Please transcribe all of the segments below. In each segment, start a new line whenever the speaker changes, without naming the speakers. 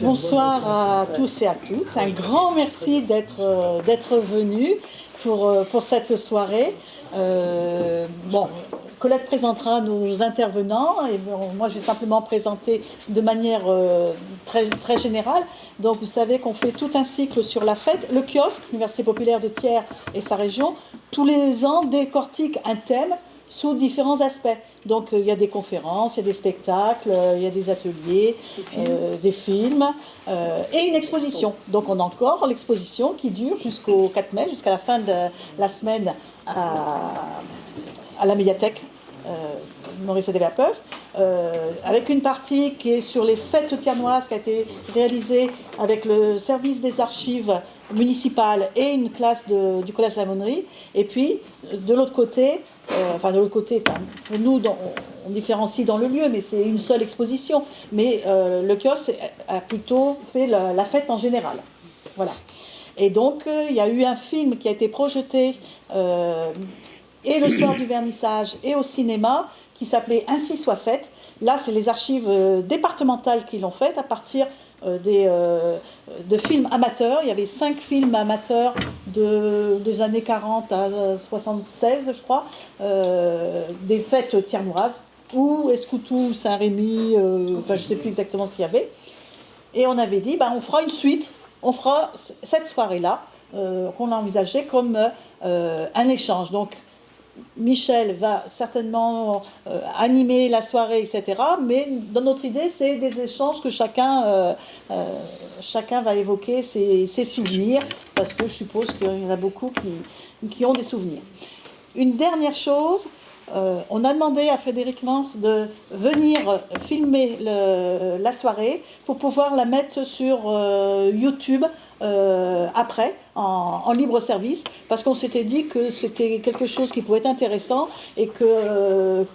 Bonsoir à tous et à toutes. Un grand merci d'être venus pour cette soirée. Colette présentera nos intervenants et moi je vais simplement présenter de manière très générale. Donc vous savez qu'on fait tout un cycle sur la fête. Le kiosque, l'Université populaire de Thiers et sa région, tous les ans décortique un thème sous différents aspects. Donc il y a des conférences, il y a des spectacles, il y a des ateliers, des films et une exposition. Donc on a encore l'exposition qui dure jusqu'au 4 mai, jusqu'à la fin de la semaine à la médiathèque Maurice Adebapeuf, avec une partie qui est sur les fêtes tiernoises qui a été réalisée avec le service des archives municipales et une classe du collège de la Monnerie. Et puis de l'autre côté, pour nous, on différencie dans le lieu, mais c'est une seule exposition. Mais le kiosque a plutôt fait la fête en général. Voilà. Et donc, il y a eu un film qui a été projeté et le soir du vernissage et au cinéma, qui s'appelait Ainsi soit faite. Là, c'est les archives départementales qui l'ont fait à partir de films amateurs. Il y avait 5 films amateurs des années 40 à 76, je crois, des fêtes tiernoises, ou Escoutou, Saint-Rémy, je ne sais plus exactement ce qu'il y avait. Et on avait dit, on fera une suite, on fera cette soirée-là, qu'on a envisagée comme un échange. Donc, Michel va certainement animer la soirée, etc. Mais dans notre idée, c'est des échanges que chacun va évoquer ses souvenirs, parce que je suppose qu'il y en a beaucoup qui ont des souvenirs. Une dernière chose, on a demandé à Frédéric Lance de venir filmer la soirée pour pouvoir la mettre sur YouTube après, en libre service, parce qu'on s'était dit que c'était quelque chose qui pouvait être intéressant et que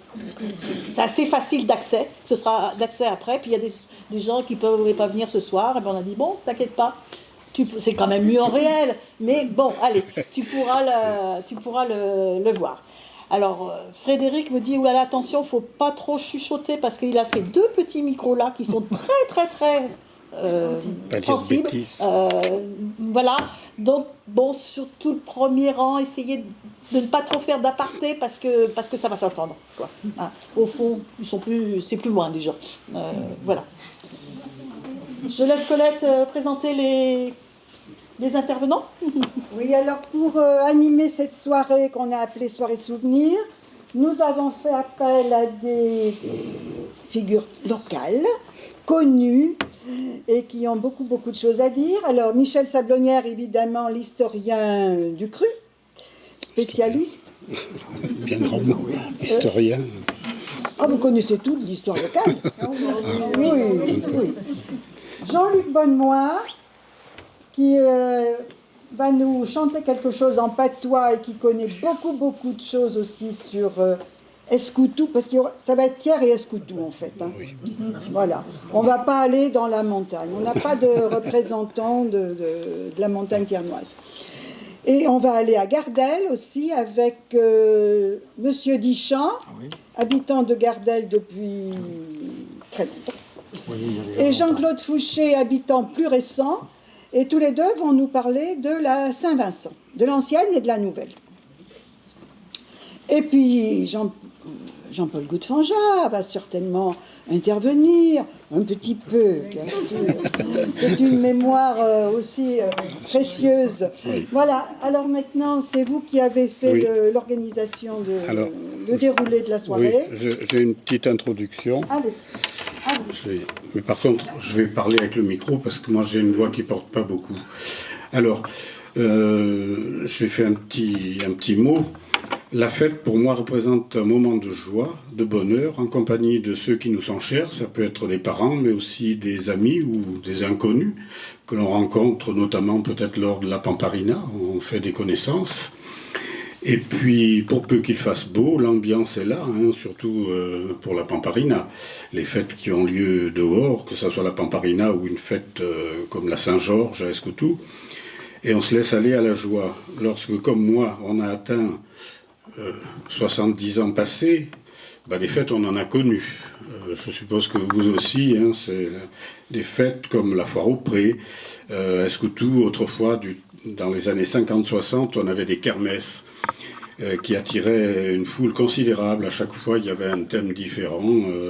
c'est assez facile d'accès, ce sera d'accès après. Puis il y a des gens qui ne pouvaient pas venir ce soir, et bien on a dit bon, t'inquiète pas, c'est quand même mieux en réel, mais bon, allez, tu pourras le voir. Alors, Frédéric me dit, oulala, attention, il ne faut pas trop chuchoter, parce qu'il a ces 2 petits micros-là qui sont très sensibles. Voilà. Donc, bon, surtout le premier rang, essayez de ne pas trop faire d'aparté, parce que ça va s'entendre, quoi. Hein. Au fond, c'est plus loin déjà. Voilà. Je laisse Colette présenter les intervenants.
Oui, alors pour animer cette soirée qu'on a appelée Soirée Souvenir, nous avons fait appel à des figures locales, connues, et qui ont beaucoup de choses à dire. Alors Michel Sablonnière, évidemment, l'historien du cru, spécialiste.
Bien grand mot, historien.
Ah, vous connaissez tout de l'histoire locale. Oui. Jean-Luc Bonnemoire, qui va nous chanter quelque chose en patois et qui connaît beaucoup de choses aussi sur Escoutou, parce que ça va être Thiers et Escoutou en fait. Hein. Oui. Voilà. On ne va pas aller dans la montagne. On n'a pas de représentant de la montagne thiernoise. Et on va aller à Gardel aussi avec Monsieur Dichamp, habitant de Gardel depuis très longtemps. Et Jean-Claude Fouché, habitant plus récent. Et tous les deux vont nous parler de la Saint-Vincent, de l'ancienne et de la nouvelle. Et puis Jean-Paul Goudefanja va certainement intervenir un petit peu, bien sûr. C'est une mémoire aussi précieuse. Voilà, alors maintenant, c'est vous qui avez fait l'organisation, le déroulé de la soirée.
Oui, j'ai une petite introduction.
Allez.
Mais par contre, je vais parler avec le micro parce que moi j'ai une voix qui porte pas beaucoup. Alors, j'ai fait un petit mot. La fête, pour moi, représente un moment de joie, de bonheur, en compagnie de ceux qui nous sont chers. Ça peut être des parents, mais aussi des amis ou des inconnus que l'on rencontre, notamment peut-être lors de la Pamparina, où on fait des connaissances. Et puis, pour peu qu'il fasse beau, l'ambiance est là, hein, surtout pour la Pamparina. Les fêtes qui ont lieu dehors, que ce soit la Pamparina ou une fête comme la Saint-Georges à Escoutou, et on se laisse aller à la joie. Lorsque, comme moi, on a atteint 70 ans passés, les fêtes, on en a connu. Je suppose que vous aussi, hein, c'est des fêtes comme la foire au pré, Escoutou, autrefois, dans les années 50-60, on avait des kermesses qui attiraient une foule considérable. À chaque fois, il y avait un thème différent,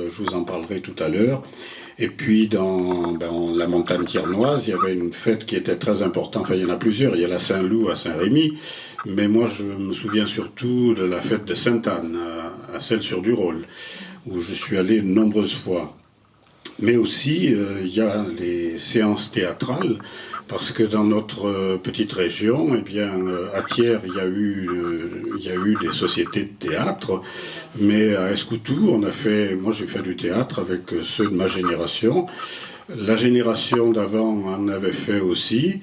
je vous en parlerai tout à l'heure. Et puis, dans la montagne tiernoise, il y avait une fête qui était très importante. Enfin, il y en a plusieurs. Il y a la Saint-Loup à Saint-Rémy. Mais moi, je me souviens surtout de la fête de Sainte-Anne, à Celles-sur-du-Rôle, où je suis allé de nombreuses fois. Mais aussi, il y a les séances théâtrales, parce que dans notre petite région, eh bien, à Thiers, il y a eu des sociétés de théâtre, mais à Escoutou, moi j'ai fait du théâtre avec ceux de ma génération. La génération d'avant en avait fait aussi.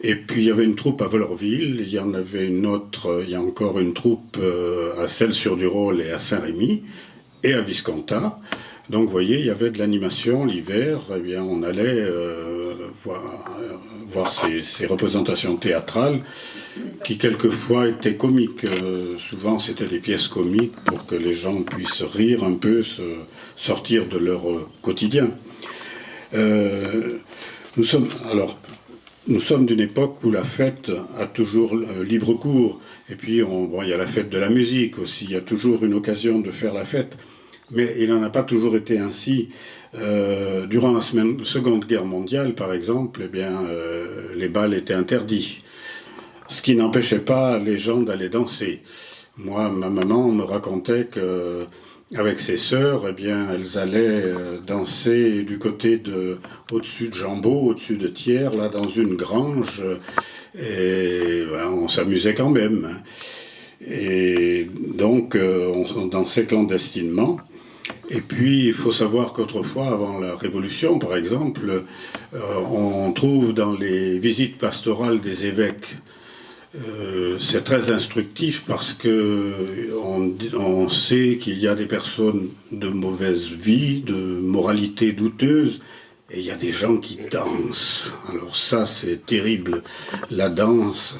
Et puis il y avait une troupe à Volorville, il y en avait une autre, il y a encore une troupe à Celles-sur-du-Rôle et à Saint-Rémy, et à Viscontat. Donc vous voyez, il y avait de l'animation l'hiver, eh bien on allait voir ces représentations théâtrales qui quelquefois étaient comiques. Souvent c'était des pièces comiques pour que les gens puissent rire un peu, sortir de leur quotidien. Nous sommes d'une époque où la fête a toujours libre cours. Et puis, il y a la fête de la musique aussi. Il y a toujours une occasion de faire la fête. Mais il n'en a pas toujours été ainsi. Durant la Seconde Guerre mondiale, par exemple, eh bien, les bals étaient interdits. Ce qui n'empêchait pas les gens d'aller danser. Moi, ma maman me racontait que avec ses sœurs, eh bien, elles allaient danser du côté au-dessus de Jambeau, au-dessus de Thiers, là, dans une grange, et on s'amusait quand même. Et donc, on dansait clandestinement. Et puis, il faut savoir qu'autrefois, avant la Révolution, par exemple, on trouve dans les visites pastorales des évêques, c'est très instructif parce que on sait qu'il y a des personnes de mauvaise vie, de moralité douteuse, et il y a des gens qui dansent. Alors ça, c'est terrible. La danse,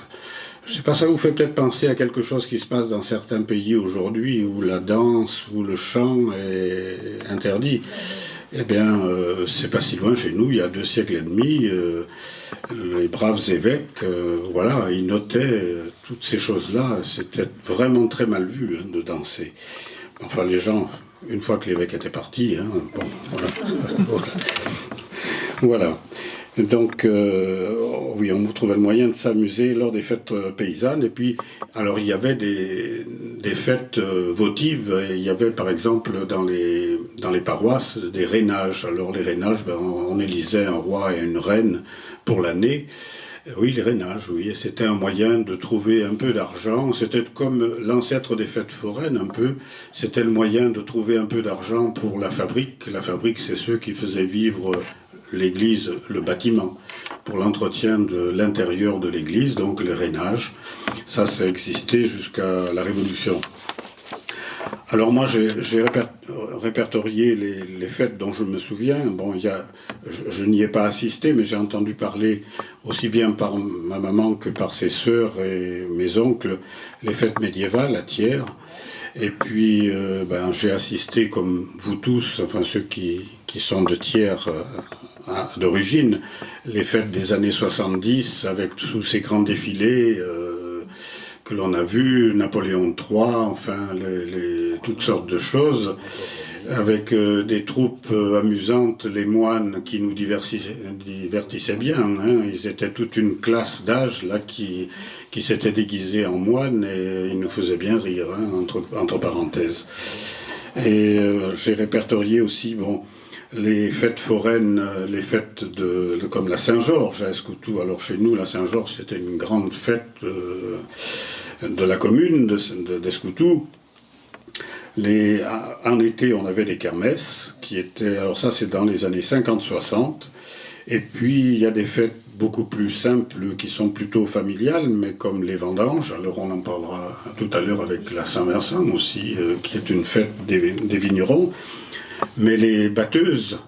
je sais pas, ça vous fait peut-être penser à quelque chose qui se passe dans certains pays aujourd'hui où la danse, où le chant est interdit. Eh bien, c'est pas si loin chez nous, il y a 2 siècles et demi, les braves évêques, ils notaient toutes ces choses-là. C'était vraiment très mal vu de danser. Enfin, les gens, une fois que l'évêque était parti, voilà. Donc, oui, on trouvait le moyen de s'amuser lors des fêtes paysannes. Et puis, alors, il y avait des fêtes votives. Et il y avait, par exemple, dans les paroisses, des rénages. Alors, les rénages, on élisait un roi et une reine pour l'année. Oui, les rénages, oui. Et c'était un moyen de trouver un peu d'argent. C'était comme l'ancêtre des fêtes foraines, un peu. C'était le moyen de trouver un peu d'argent pour la fabrique. La fabrique, c'est ceux qui faisaient vivre l'église, le bâtiment, pour l'entretien de l'intérieur de l'église, donc les rénages. Ça existait jusqu'à la Révolution. Alors moi, j'ai répertorié les fêtes dont je me souviens. Bon, je n'y ai pas assisté, mais j'ai entendu parler aussi bien par ma maman que par ses sœurs et mes oncles, les fêtes médiévales à Thiers. Et puis, j'ai assisté, comme vous tous, enfin ceux qui sont de Thiers d'origine, les fêtes des années 70, avec tous ces grands défilés que l'on a vus, Napoléon III, enfin, toutes sortes de choses, avec des troupes amusantes, les moines qui nous divertissaient bien. Hein. Ils étaient toute une classe d'âge là qui s'était déguisée en moine et ils nous faisaient bien rire, hein, entre parenthèses. Et j'ai répertorié aussi, les fêtes foraines, les fêtes comme la Saint-Georges à Escoutou. Alors chez nous, la Saint-Georges, c'était une grande fête de la commune d'Escoutou. En été, on avait des kermesses qui étaient... Alors ça, c'est dans les années 50-60. Et puis, il y a des fêtes beaucoup plus simples qui sont plutôt familiales, mais comme les vendanges. Alors on en parlera tout à l'heure avec la Saint-Vincent aussi, qui est une fête des vignerons. Mais les batteuses,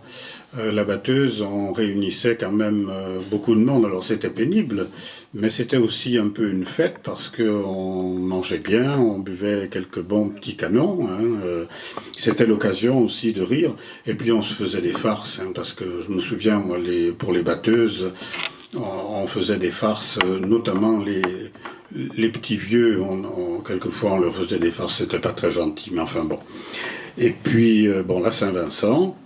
la batteuse, on réunissait quand même beaucoup de monde. Alors c'était pénible, mais c'était aussi un peu une fête parce qu'on mangeait bien, on buvait quelques bons petits canons. C'était l'occasion aussi de rire. Et puis on se faisait des farces, parce que je me souviens, moi, pour les batteuses, on faisait des farces, notamment les petits vieux. Quelquefois on leur faisait des farces, c'était pas très gentil, mais enfin bon. Et puis, la Saint-Vincent.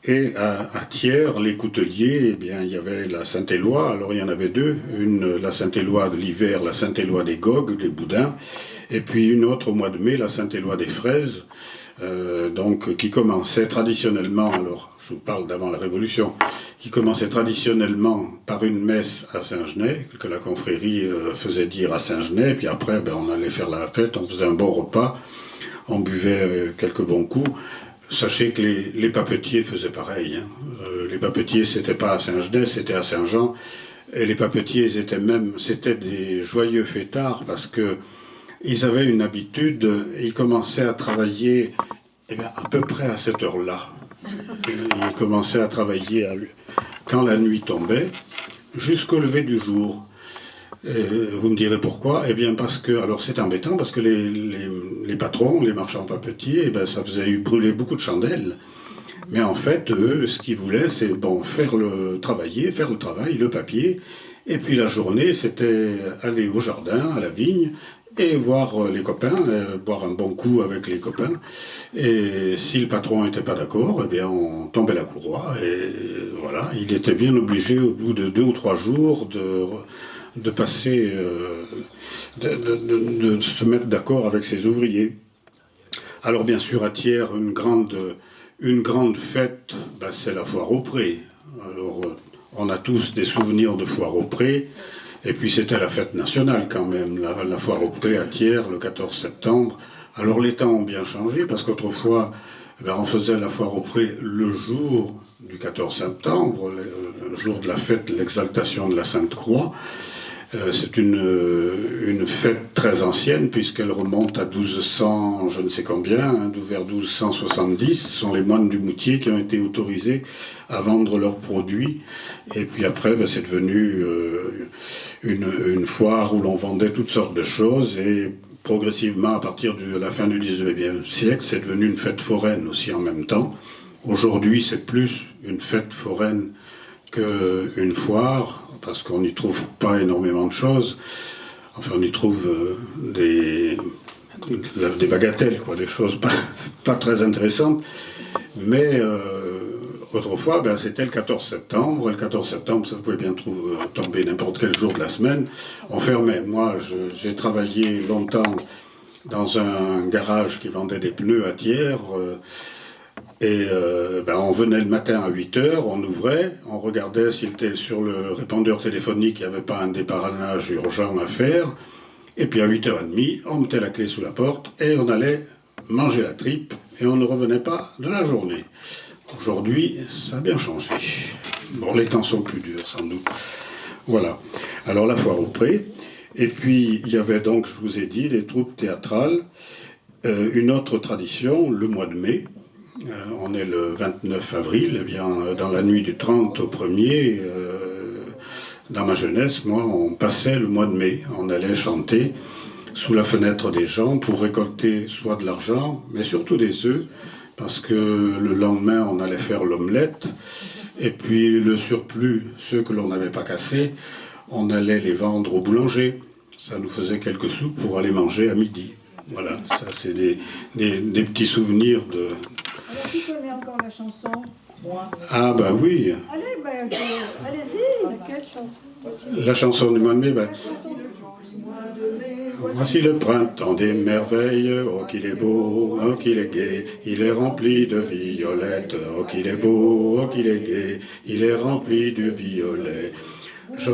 Et à Thiers, les couteliers, eh bien, il y avait la Saint-Éloi. Alors il y en avait deux, la Saint-Éloi de l'hiver, la Saint-Éloi des Gogues, des boudins, et puis une autre au mois de mai, la Saint-Éloi des fraises, qui commençait traditionnellement, alors je vous parle d'avant la Révolution, qui commençait traditionnellement par une messe à Saint-Genès, que la confrérie faisait dire à Saint-Genès, puis après on allait faire la fête, on faisait un bon repas, on buvait quelques bons coups. Sachez que les papetiers faisaient pareil. Les papetiers, c'était pas à Saint-Genès, c'était à Saint-Jean. Et les papetiers c'était des joyeux fêtards parce que ils avaient une habitude, ils commençaient à travailler à peu près à cette heure-là. Ils commençaient à travailler quand la nuit tombait, jusqu'au lever du jour. Et vous me direz pourquoi? Eh bien parce que, alors c'est embêtant parce que les patrons, les marchands papetiers, ça faisait brûler beaucoup de chandelles. Mais en fait, eux, ce qu'ils voulaient, c'est faire le travail, le papier. Et puis la journée, c'était aller au jardin, à la vigne, et voir les copains, boire un bon coup avec les copains. Et si le patron n'était pas d'accord, eh bien on tombait la courroie. Et voilà, il était bien obligé, au bout de 2 ou 3 jours, de passer, de se mettre d'accord avec ses ouvriers. Alors bien sûr à Thiers, une grande fête, c'est la foire aux prés. Alors on a tous des souvenirs de foire aux prés, et puis c'était la fête nationale quand même, la foire aux prés à Thiers le 14 septembre. Alors les temps ont bien changé parce qu'autrefois on faisait la foire aux prés le jour du 14 septembre, le jour de la fête, l'exaltation de la Sainte Croix. C'est une fête très ancienne puisqu'elle remonte à 1200, je ne sais combien, vers 1270. Ce sont les moines du Moutier qui ont été autorisés à vendre leurs produits. Et puis après, c'est devenu une foire où l'on vendait toutes sortes de choses. Et progressivement, à partir de la fin du 19e siècle, c'est devenu une fête foraine aussi en même temps. Aujourd'hui, c'est plus une fête foraine qu'une foire, parce qu'on n'y trouve pas énormément de choses. Enfin, on y trouve des bagatelles, des choses pas très intéressantes. Mais autrefois, c'était le 14 septembre. Et le 14 septembre, ça pouvait bien tomber n'importe quel jour de la semaine. On fermait. Moi, j'ai travaillé longtemps dans un garage qui vendait des pneus à Thiers. On venait le matin à 8h, on ouvrait, on regardait s'il était sur le répondeur téléphonique, il n'y avait pas un dépannage urgent à faire. Et puis à 8h30, on mettait la clé sous la porte et on allait manger la tripe et on ne revenait pas de la journée. Aujourd'hui, ça a bien changé. Bon, les temps sont plus durs, sans doute. Voilà. Alors la foire aux prés. Et puis, il y avait donc, je vous ai dit, des troupes théâtrales. Une autre tradition, le mois de mai. On est le 29 avril, eh bien, dans la nuit du 30 au 1er, dans ma jeunesse, moi, on passait le mois de mai. On allait chanter sous la fenêtre des gens pour récolter soit de l'argent, mais surtout des œufs, parce que le lendemain, on allait faire l'omelette. Et puis le surplus, ceux que l'on n'avait pas cassés, on allait les vendre au boulanger. Ça nous faisait quelques sous pour aller manger à midi. Voilà, ça c'est des petits souvenirs de...
Alors, qui connaît encore la chanson? Moi.
Ah ben oui.
Allez-y. Quelle chanson?
La chanson du mois de mai, voici le printemps des merveilles, oh qu'il est beau, oh qu'il est gai, il est rempli de violettes, oh qu'il est beau, oh qu'il est gai, il est rempli de violet. Je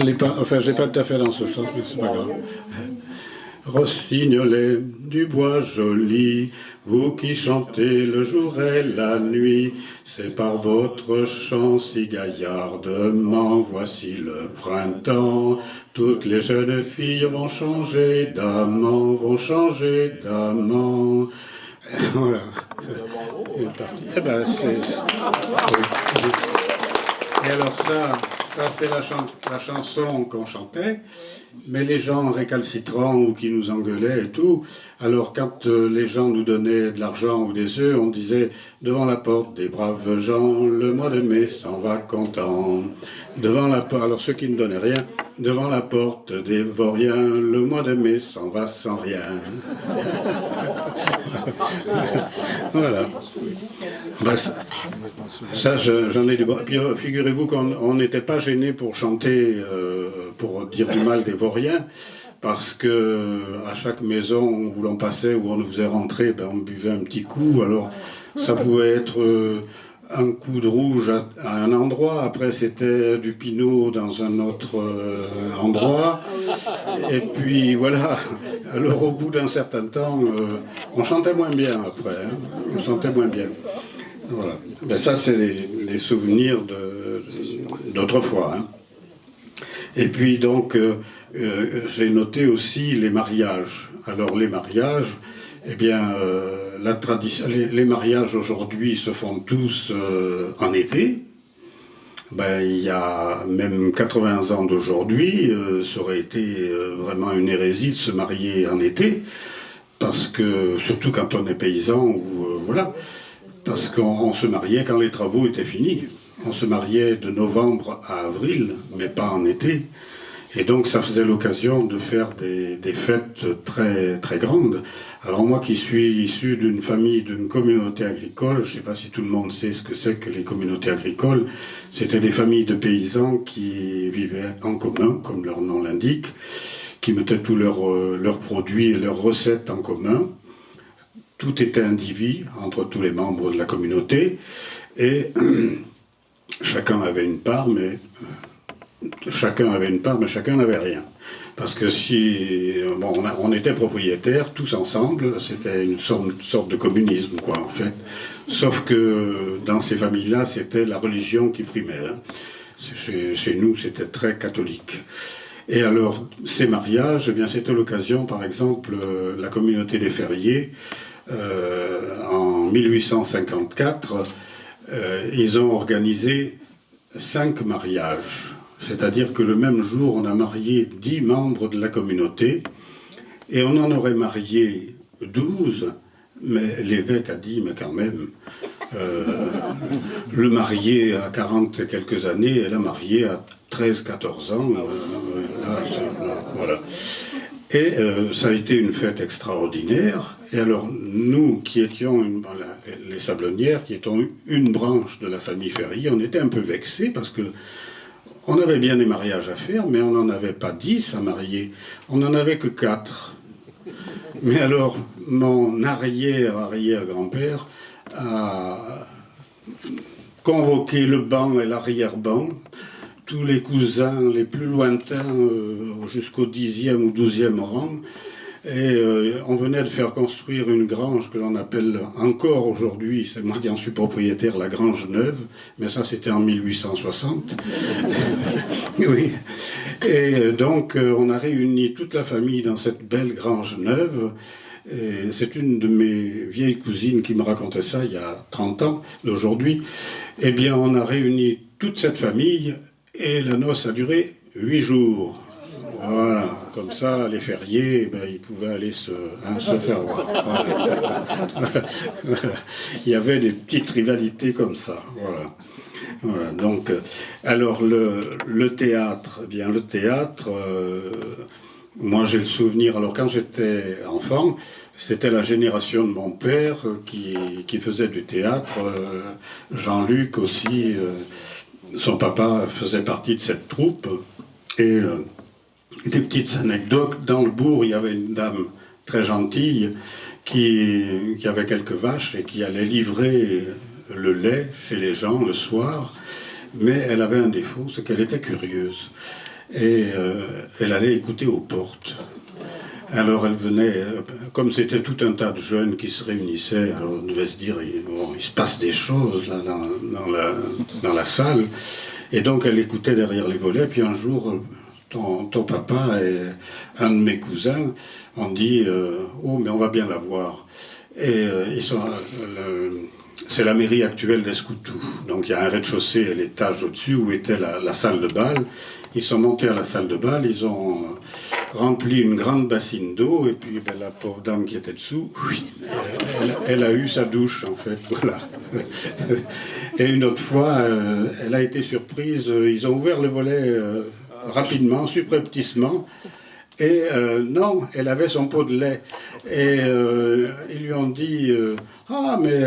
l'ai pas, je l'ai pas tout à fait dans ce sens, mais c'est pas grave. Rossignolet du bois joli, vous qui chantez le jour et la nuit, c'est par votre chant si gaillardement, voici le printemps. Toutes les jeunes filles vont changer d'amant, Voilà. Une partie. Eh ben, oui. Et alors ça c'est la chanson qu'on chantait, mais les gens récalcitrants ou qui nous engueulaient et tout, alors quand les gens nous donnaient de l'argent ou des œufs, on disait « Devant la porte des braves gens, le mois de mai s'en va content. » Devant la porte, alors ceux qui ne donnaient rien, « Devant la porte des vauriens, le mois de mai s'en va sans rien. » Voilà. Ben, ça, j'en ai du bon. Puis figurez-vous qu'on n'était pas gêné pour chanter, pour dire du mal des vauriens, parce que à chaque maison où l'on passait, où on nous faisait rentrer, ben, on buvait un petit coup. Alors ça pouvait être un coup de rouge à un endroit, après c'était du pinot dans un autre endroit, et puis voilà. Alors au bout d'un certain temps, on chantait moins bien après, hein. On chantait moins bien. Voilà. Ben ça c'est les souvenirs d'autrefois. Hein. Et puis donc j'ai noté aussi les mariages. Alors les mariages, eh bien la tradition, les mariages aujourd'hui se font tous en été. Ben, il y a même 80 ans d'aujourd'hui, ça aurait été vraiment une hérésie de se marier en été, parce que, surtout quand on est paysan, ou voilà, parce qu'on se mariait quand les travaux étaient finis. On se mariait de novembre à avril, mais pas en été. Et donc ça faisait l'occasion de faire des fêtes très, très grandes. Alors moi qui suis issu d'une famille, d'une communauté agricole, je ne sais pas si tout le monde sait ce que c'est que les communautés agricoles, c'était des familles de paysans qui vivaient en commun, comme leur nom l'indique, qui mettaient tous leurs produits et leurs recettes en commun. Tout était indivis entre tous les membres de la communauté, et chacun avait une part, mais chacun n'avait rien. Parce que si bon, on était propriétaires tous ensemble, c'était une sorte de communisme, quoi, en fait. Sauf que dans ces familles-là, c'était la religion qui primait. Hein. Chez nous, c'était très catholique. Et alors, ces mariages, eh bien, c'était l'occasion, par exemple, la communauté des ferriers, en 1854, ils ont organisé 5 mariages. C'est-à-dire que le même jour, on a marié 10 membres de la communauté, et on en aurait marié 12, mais l'évêque a dit, mais quand même, le marié à 40 et quelques années, et la mariée à 13-14 ans, voilà. Et ça a été une fête extraordinaire. Et alors, nous qui étions, les Sablonnières, qui étions une branche de la famille Ferrier, on était un peu vexés parce que on avait bien des mariages à faire, mais on n'en avait pas 10 à marier. On n'en avait que 4. Mais alors, mon arrière-arrière-grand-père a convoqué le ban et l'arrière-ban, tous les cousins les plus lointains jusqu'au 10e ou 12e rang, et on venait de faire construire une grange que l'on appelle encore aujourd'hui, c'est moi qui en suis propriétaire, la Grange Neuve, mais ça c'était en 1860. Oui. Et donc on a réuni toute la famille dans cette belle Grange Neuve. Et c'est une de mes vieilles cousines qui me racontait ça il y a 30 ans d'aujourd'hui. Eh bien on a réuni toute cette famille et la noce a duré 8 jours. Voilà, comme ça, les ferriers, ben, ils pouvaient aller se faire voir. Voilà. Il y avait des petites rivalités comme ça. Voilà. Voilà. Donc, alors le théâtre, eh bien le théâtre, moi j'ai le souvenir. Alors quand j'étais enfant, c'était la génération de mon père qui faisait du théâtre. Jean-Luc aussi, son papa faisait partie de cette troupe et des petites anecdotes. Dans le bourg, il y avait une dame très gentille qui avait quelques vaches et qui allait livrer le lait chez les gens le soir, mais elle avait un défaut, c'est qu'elle était curieuse. Et elle allait écouter aux portes. Alors elle venait, comme c'était tout un tas de jeunes qui se réunissaient, alors on devait se dire, bon, il se passe des choses là, dans la salle. Et donc elle écoutait derrière les volets, puis un jour... Ton papa et un de mes cousins ont dit « Oh, mais on va bien la voir ». Et c'est la mairie actuelle d'Escoutou. Donc il y a un rez-de-chaussée et l'étage au-dessus où était la salle de bal. Ils sont montés à la salle de bal, ils ont rempli une grande bassine d'eau, et puis la pauvre dame qui était dessous, elle a eu sa douche en fait, voilà. Et une autre fois, elle a été surprise, ils ont ouvert le volet rapidement, subrepticement, et non, elle avait son pot de lait. Et ils lui ont dit ah, mais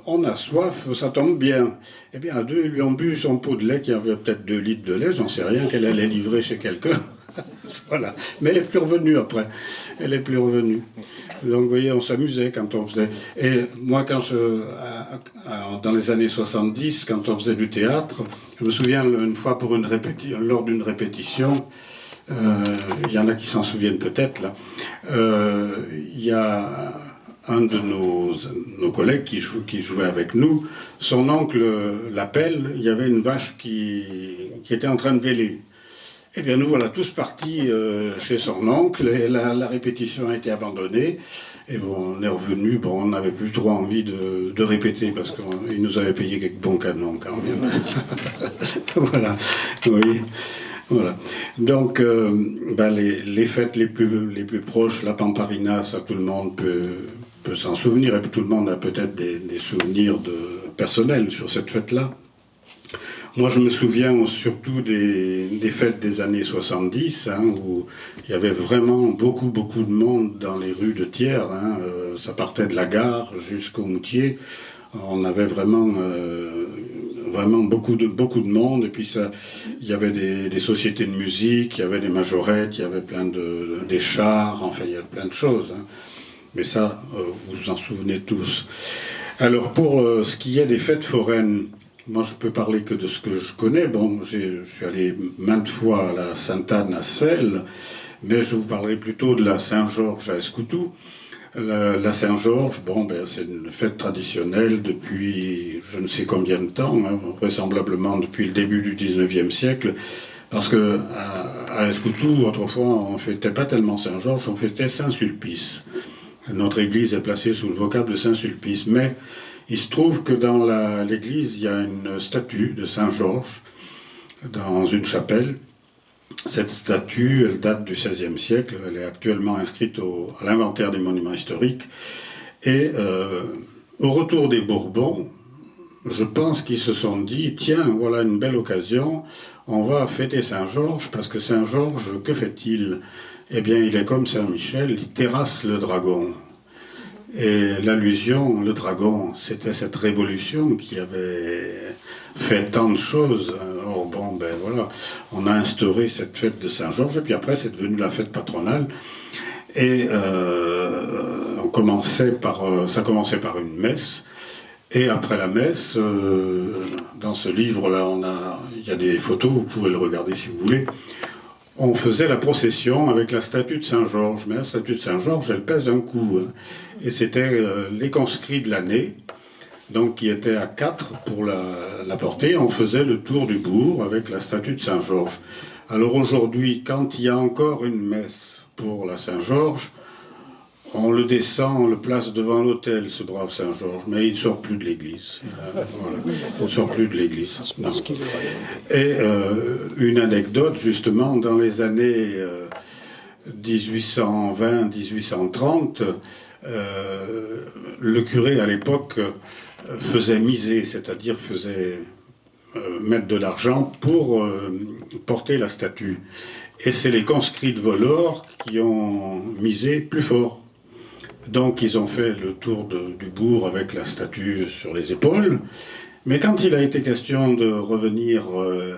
on a soif, ça tombe bien. Eh bien, à deux, ils lui ont bu son pot de lait qui avait peut-être 2 litres de lait, j'en sais rien, qu'elle allait livrer chez quelqu'un. Voilà. Mais elle est plus revenue après. Elle est plus revenue. Donc, vous voyez, on s'amusait quand on faisait. Et moi, dans les années 70, quand on faisait du théâtre, je me souviens une fois lors d'une répétition. Il y en a qui s'en souviennent peut-être là. Il y a un de nos collègues qui jouait avec nous. Son oncle l'appelle. Il y avait une vache qui était en train de véler. Eh bien, nous voilà tous partis chez son oncle. Et la répétition a été abandonnée. Et bon, on est revenu. Bon, on n'avait plus trop envie de répéter parce qu'il nous avait payé quelques bons canons quand même. Voilà. Oui. Voilà. Donc, les fêtes les plus proches, la Pamparina, ça tout le monde peut s'en souvenir, et puis tout le monde a peut-être des souvenirs personnels sur cette fête-là. Moi, je me souviens surtout des fêtes des années 70, hein, où il y avait vraiment beaucoup de monde dans les rues de Thiers. Hein, ça partait de la gare jusqu'au Moutier. On avait vraiment beaucoup de monde, et puis il y avait des sociétés de musique, il y avait des majorettes, il y avait des chars, enfin il y a plein de choses. Hein. Mais ça, vous vous en souvenez tous. Alors pour ce qui est des fêtes foraines, moi je peux parler que de ce que je connais. Bon, je suis allé maintes fois à la Sainte-Anne à Celles, mais je vous parlerai plutôt de la Saint-Georges à Escoutou. La Saint-Georges, c'est une fête traditionnelle depuis je ne sais combien de temps, hein, vraisemblablement depuis le début du 19e siècle, parce que à Escoutou, autrefois, on ne fêtait pas tellement Saint-Georges, on fêtait Saint-Sulpice. Notre église est placée sous le vocable de Saint-Sulpice, mais il se trouve que dans l'église, il y a une statue de Saint-Georges dans une chapelle. Cette statue, elle date du XVIe siècle, elle est actuellement inscrite à l'inventaire des monuments historiques. Et au retour des Bourbons, je pense qu'ils se sont dit, tiens, voilà une belle occasion, on va fêter Saint-Georges, parce que Saint-Georges, que fait-il? Eh bien, il est comme Saint-Michel, il terrasse le dragon. Et l'allusion, le dragon, c'était cette révolution qui avait fait tant de choses. Alors voilà, on a instauré cette fête de Saint-Georges, et puis après c'est devenu la fête patronale. Et ça commençait par une messe. Et après la messe, dans ce livre-là, il y a des photos, vous pouvez le regarder si vous voulez. On faisait la procession avec la statue de Saint-Georges. Mais la statue de Saint-Georges, elle pèse un coup. Hein. Et c'était les conscrits de l'année, donc qui étaient à 4 pour la porter. On faisait le tour du bourg avec la statue de Saint-Georges. Alors aujourd'hui, quand il y a encore une messe pour la Saint-Georges, on le descend, on le place devant l'autel, ce brave Saint-Georges, mais il ne sort plus de l'église. Voilà. Il ne sort plus de l'église. Et une anecdote, justement, dans les années 1820-1830, le curé, à l'époque, faisait miser, c'est-à-dire faisait mettre de l'argent pour porter la statue. Et c'est les conscrits de Vollore qui ont misé plus fort. Donc ils ont fait le tour du bourg avec la statue sur les épaules. Mais quand il a été question de revenir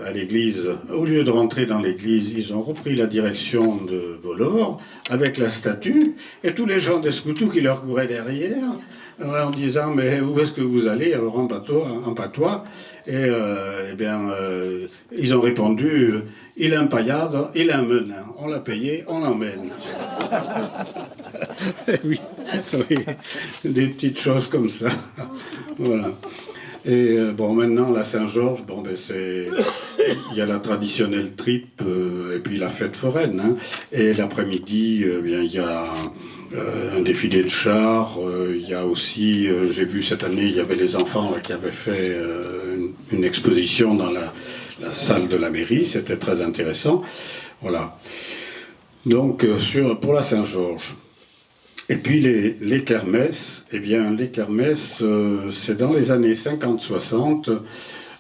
à l'église, au lieu de rentrer dans l'église, ils ont repris la direction de Vollore avec la statue, et tous les gens d'Escoutou qui leur couraient derrière, en disant « Mais où est-ce que vous allez ?» Alors en patois. Et ils ont répondu « Il a un paillade, il a un menin. On l'a payé, on l'emmène. » oui, des petites choses comme ça. Voilà. Et maintenant, la Saint-Georges, il y a la traditionnelle tripe et puis la fête foraine. Hein. Et l'après-midi, bien, il y a un défilé de chars. Il y a aussi, j'ai vu cette année, il y avait les enfants là, qui avaient fait une exposition dans la salle de la mairie. C'était très intéressant. Voilà. Donc, pour la Saint-Georges. Et puis les kermesses, eh bien, les kermesses, c'est dans les années 50-60.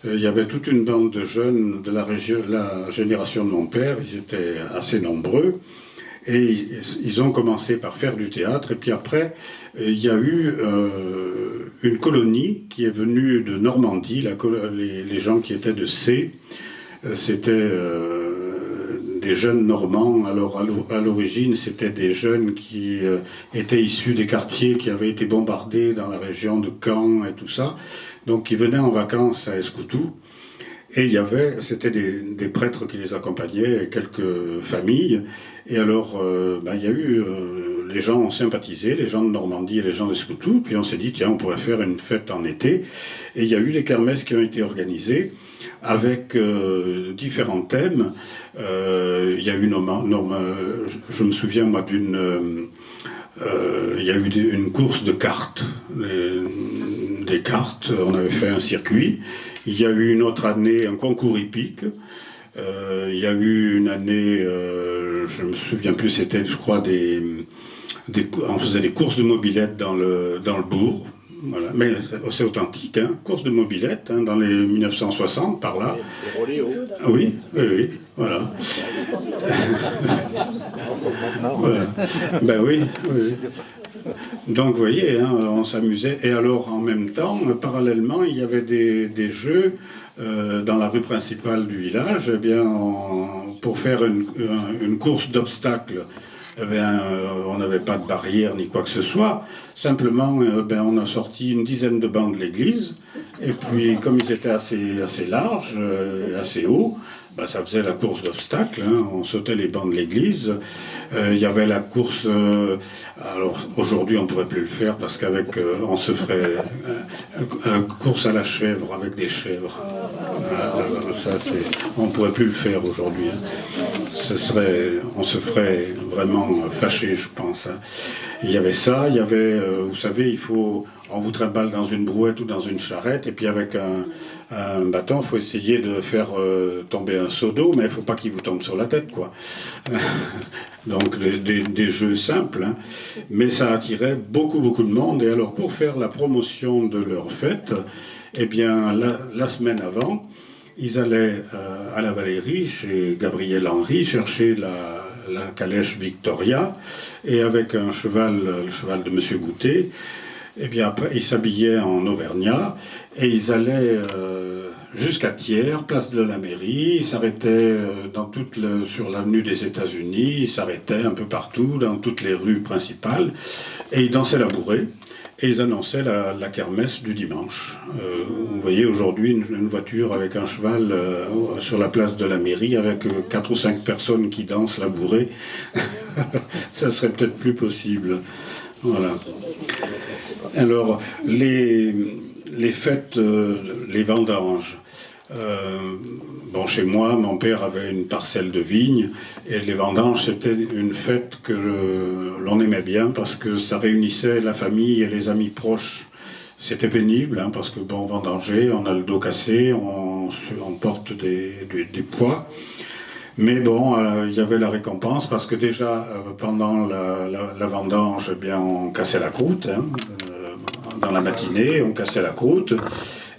Il y avait toute une bande de jeunes de la génération de mon père, ils étaient assez nombreux, et ils ont commencé par faire du théâtre, et puis après, il y a eu une colonie qui est venue de Normandie, les gens qui étaient de C, c'était des jeunes Normands. Alors à l'origine, c'était des jeunes qui étaient issus des quartiers qui avaient été bombardés dans la région de Caen et tout ça. Donc ils venaient en vacances à Escoutou. Et c'était des prêtres qui les accompagnaient, quelques familles. Et alors, il y a eu, les gens ont sympathisé, les gens de Normandie et les gens d'Escoutou. Puis on s'est dit, tiens, on pourrait faire une fête en été. Et il y a eu des kermesses qui ont été organisées avec différents thèmes. Il y a eu, je me souviens, moi, il y a eu une course de cartes, des cartes, on avait fait un circuit. Il y a eu une autre année un concours hippique. Il y a eu une année, je me souviens plus, c'était, je crois, on faisait des courses de mobylettes dans le bourg. Voilà. Mais c'est authentique, hein, course de mobylettes, hein, dans les 1960, par là. Oui, voilà. Voilà. Ben oui. Donc, vous voyez, hein, on s'amusait. Et alors, en même temps, parallèlement, il y avait des jeux dans la rue principale du village, eh bien, pour faire une course d'obstacles. Eh bien, on n'avait pas de barrière ni quoi que ce soit. Simplement, on a sorti une dizaine de bancs de l'église. Et puis, comme ils étaient assez larges, assez hauts, ça faisait la course d'obstacles. Hein. On sautait les bancs de l'église. Il y avait la course. Alors, aujourd'hui, on ne pourrait plus le faire parce qu'avec, on se ferait une course à la chèvre avec des chèvres. On ne pourrait plus le faire aujourd'hui. Hein. On se ferait vraiment fâcher, je pense. Hein. Il y avait ça, il y avait, vous savez, on vous trimballe dans une brouette ou dans une charrette, et puis avec un bâton, il faut essayer de faire tomber un seau d'eau, mais il ne faut pas qu'il vous tombe sur la tête, quoi. Donc des jeux simples, hein. Mais ça attirait beaucoup de monde, et alors pour faire la promotion de leur fête, eh bien, la semaine avant, ils allaient à la Valérie, chez Gabriel Henry, chercher la calèche Victoria, et avec le cheval de Monsieur Goutet, et bien après, ils s'habillaient en Auvergnat, et ils allaient jusqu'à Thiers, place de la mairie, ils s'arrêtaient sur l'avenue des États-Unis, ils s'arrêtaient un peu partout, dans toutes les rues principales, et ils dansaient la bourrée. Et ils annonçaient la kermesse du dimanche. Vous voyez aujourd'hui une voiture avec un cheval sur la place de la mairie avec 4 ou 5 personnes qui dansent la bourrée. Ça serait peut-être plus possible. Voilà. Alors, les fêtes, les vendanges. Chez moi, mon père avait une parcelle de vignes et les vendanges, c'était une fête que l'on aimait bien parce que ça réunissait la famille et les amis proches. C'était pénible, hein, parce que vendanger, on a le dos cassé, on porte des poids. Mais il y avait la récompense parce que déjà, pendant la vendange, eh bien, on cassait la croûte. Hein, dans la matinée, on cassait la croûte.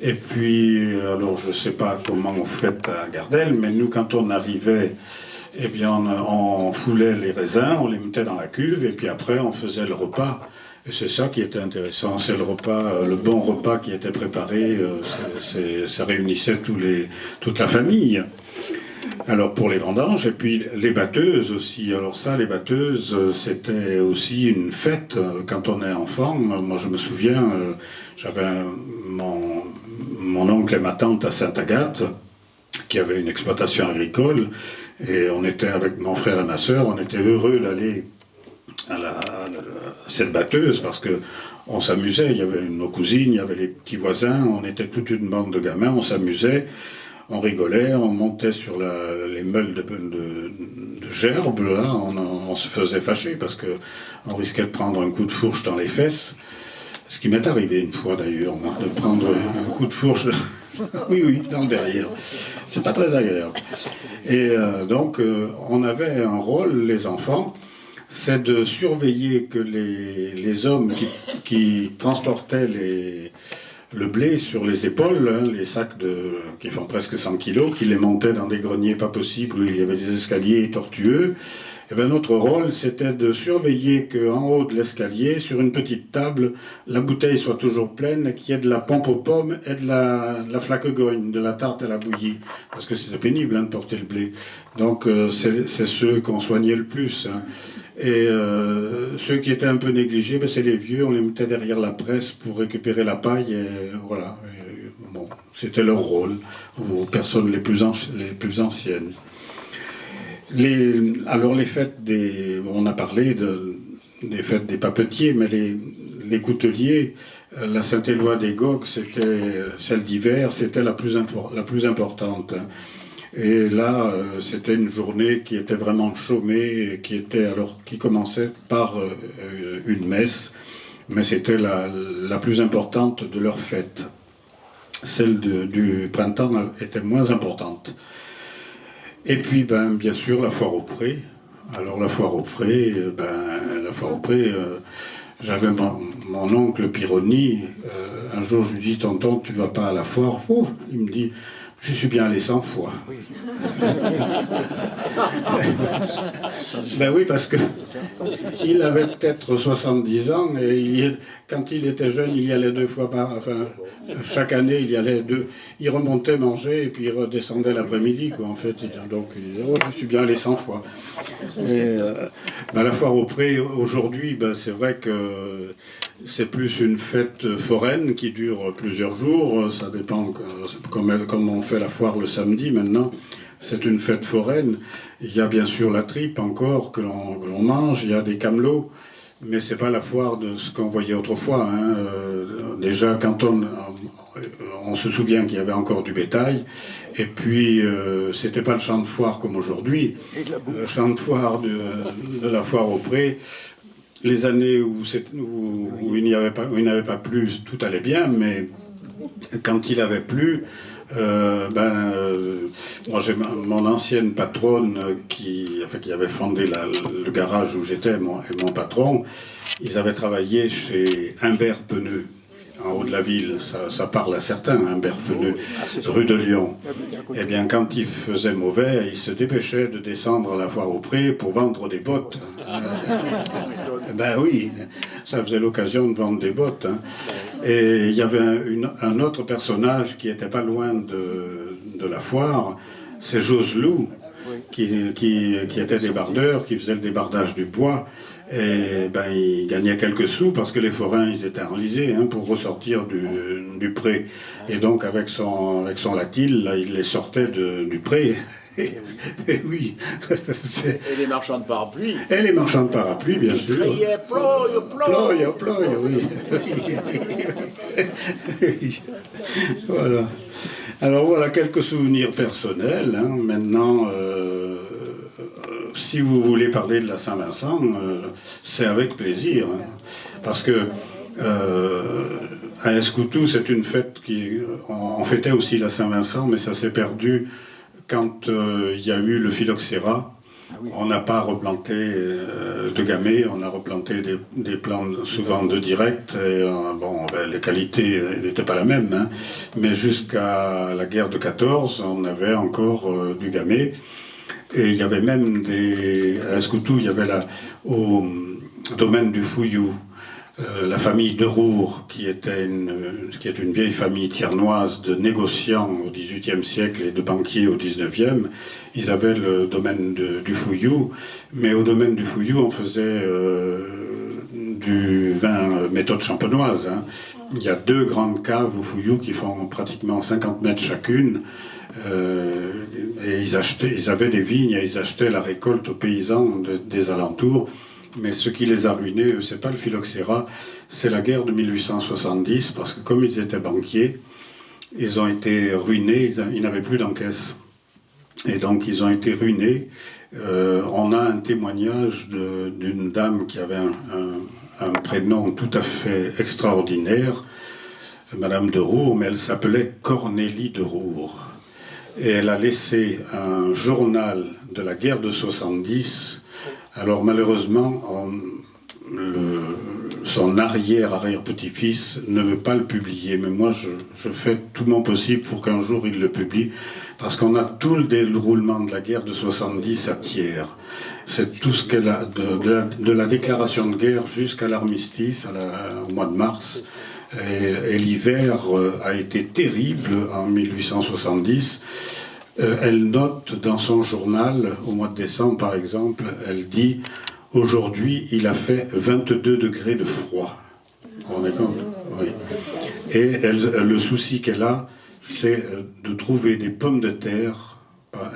Et puis, alors je ne sais pas comment on fait à Gardel, mais nous, quand on arrivait, eh bien, on foulait les raisins, on les mettait dans la cuve, et puis après, on faisait le repas. Et c'est ça qui était intéressant, c'est le repas, le bon repas qui était préparé, ça réunissait toute la famille. Alors pour les vendanges, et puis les batteuses aussi. Alors ça, les batteuses, c'était aussi une fête quand on est enfant. Moi, je me souviens, j'avais mon oncle et ma tante à Sainte-Agathe, qui avaient une exploitation agricole, et on était avec mon frère et ma sœur, on était heureux d'aller à cette batteuse parce que on s'amusait. Il y avait nos cousines, il y avait les petits voisins, on était toute une bande de gamins, on s'amusait. on rigolait, on montait sur les meules de gerbes, là, on se faisait fâcher parce qu'on risquait de prendre un coup de fourche dans les fesses. Ce qui m'est arrivé une fois d'ailleurs, moi, de prendre un coup de fourche, oui, dans le derrière. C'est pas très agréable. Et donc, on avait un rôle, les enfants, c'est de surveiller que les hommes qui transportaient le blé sur les épaules, hein, les sacs qui font presque 100 kilos, qui les montaient dans des greniers pas possibles où il y avait des escaliers tortueux. Et bien, notre rôle, c'était de surveiller qu'en haut de l'escalier, sur une petite table, la bouteille soit toujours pleine, qu'il y ait de la pompe aux pommes et de la flaque-gogne, de la tarte à la bouillie. Parce que c'était pénible de porter le blé. Donc, c'est ceux qu'on soignait le plus. Hein. Et ceux qui étaient un peu négligés, ben, c'est les vieux, on les mettait derrière la presse pour récupérer la paille, et voilà. Et, bon, c'était leur rôle, aux personnes les plus anciennes. Alors les fêtes on a parlé des fêtes des papetiers, mais les couteliers, la Saint-Éloi des Gogues, c'était celle d'hiver, c'était la plus importante. Et là, c'était une journée qui était vraiment chômée, qui commençait par une messe, mais c'était la plus importante de leur fête. Celle du printemps était moins importante. Et puis, bien sûr, la foire aux prés. Alors, la foire aux prés, j'avais mon oncle Pironi. Un jour, je lui dis, tonton, tu vas pas à la foire? Oh, il me dit, je suis bien allé 100 fois. Oui. Ben oui, parce que il avait peut-être 70 ans et quand il était jeune, il y allait 2 fois chaque année, il y allait 2. Il remontait manger et puis il redescendait l'après-midi, quoi, en fait. Donc, il disait, oh, je suis bien allé 100 fois. Et la foire aux prés, aujourd'hui, c'est vrai que c'est plus une fête foraine qui dure plusieurs jours. Ça dépend, comme on fait la foire le samedi maintenant, c'est une fête foraine. Il y a bien sûr la tripe encore que l'on mange, il y a des camelots, mais c'est pas la foire de ce qu'on voyait autrefois. Hein. Déjà, quand on se souvient qu'il y avait encore du bétail, et puis c'était pas le champ de foire comme aujourd'hui. Le champ de foire de la foire aux prés, les années où il n'y avait pas plu, tout allait bien, mais quand il avait plu, moi j'ai mon ancienne patronne qui avait fondé le garage où j'étais, et mon patron, ils avaient travaillé chez Humbert Pneus, en haut de la ville, ça parle à certains, Humbert Pneus, rue de Lyon. Eh bien, quand il faisait mauvais, il se dépêchait de descendre à la foire aux prés pour vendre des bottes. Ben oui, ça faisait l'occasion de vendre des bottes. Hein. Et il y avait un autre personnage qui était pas loin de la foire, c'est Joselou, qui était débardeur, qui faisait le débardage du bois. Et il gagnait quelques sous parce que les forains ils étaient enlisés pour ressortir du pré. Et donc avec son latil, là, il les sortait du pré. Et oui.
Et les marchands de parapluies.
Et les marchands de parapluies, bien sûr.
Ils criaient ploie,
oui. Voilà. Alors voilà quelques souvenirs personnels. Hein. Maintenant, si vous voulez parler de la Saint-Vincent, c'est avec plaisir. Hein. Parce que à Escoutou, c'est une fête on fêtait aussi la Saint-Vincent, mais ça s'est perdu quand il y a eu le phylloxéra. On n'a pas replanté de gamay, on a replanté des plants souvent de direct. Et, les qualités n'étaient pas la même, hein. Mais jusqu'à la guerre de 14, on avait encore du gamay. Et il y avait même à Escoutou, il y avait au domaine du Fouillou, la famille de Roure, qui est une vieille famille tiernoise de négociants au XVIIIe siècle et de banquiers au XIXe. Ils avaient le domaine du Fouillou, mais au domaine du Fouillou, on faisait du vin méthode champenoise. Hein. Il y a 2 grandes caves au Fouillou qui font pratiquement 50 mètres chacune. Et ils avaient des vignes et ils achetaient la récolte aux paysans des alentours. Mais ce qui les a ruinés, c'est pas le phylloxéra, c'est la guerre de 1870, parce que comme ils étaient banquiers, ils ont été ruinés, ils n'avaient plus d'encaisse. Et donc ils ont été ruinés. On a un témoignage d'une dame qui avait un prénom tout à fait extraordinaire, Madame de Roure, mais elle s'appelait Cornélie de Roure. Et elle a laissé un journal de la guerre de 70. Alors malheureusement, son arrière-petit-fils ne veut pas le publier, mais moi je fais tout mon possible pour qu'un jour il le publie, parce qu'on a tout le déroulement de la guerre de 70 à Thiers. C'est tout ce qu'elle a, de la déclaration de guerre jusqu'à l'armistice au mois de mars. Et l'hiver a été terrible en 1870. Elle note dans son journal, au mois de décembre par exemple, elle dit « Aujourd'hui, il a fait 22 degrés de froid ». Vous vous rendez compte ? Oui. Et le souci qu'elle a, c'est de trouver des pommes de terre.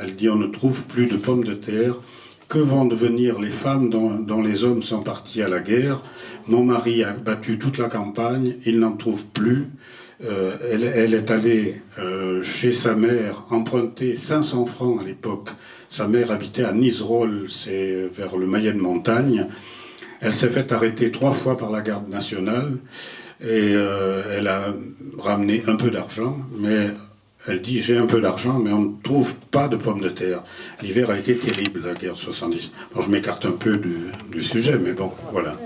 Elle dit « On ne trouve plus de pommes de terre. Que vont devenir les femmes dont les hommes sont partis à la guerre? Mon mari a battu toute la campagne, il n'en trouve plus. Elle est allée chez sa mère emprunter 500 francs à l'époque. Sa mère habitait à Niserolles, c'est vers le Mayenne montagne. Elle s'est fait arrêter 3 fois par la garde nationale et elle a ramené un peu d'argent, mais elle dit « J'ai un peu d'argent, mais on ne trouve pas de pommes de terre. » L'hiver a été terrible, la guerre de 70. Bon, je m'écarte un peu du sujet, mais bon, voilà.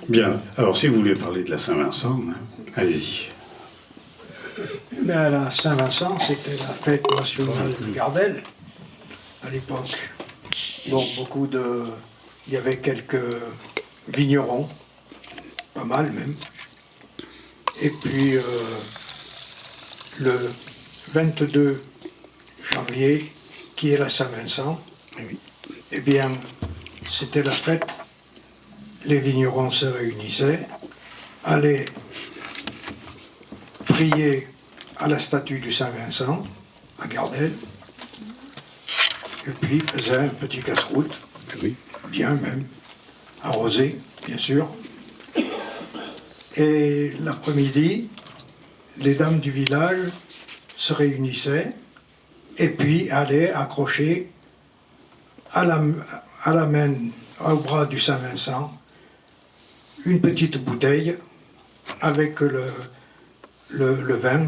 Bien, alors si vous voulez parler de la Saint-Vincent, allez-y.
Ben, la Saint-Vincent, c'était la fête nationale de Gardel, à l'époque. Bon, il y avait quelques vignerons, pas mal même. Et puis, le 22 janvier, qui est la Saint-Vincent, eh bien, c'était la fête. Les vignerons se réunissaient, allaient prier à la statue du Saint-Vincent, à Gardel, et puis faisaient un petit casse-croûte, bien même, arrosé, bien sûr. Et l'après-midi, les dames du village se réunissaient et puis allaient accrocher à la main, au bras du Saint-Vincent, une petite bouteille avec le vin,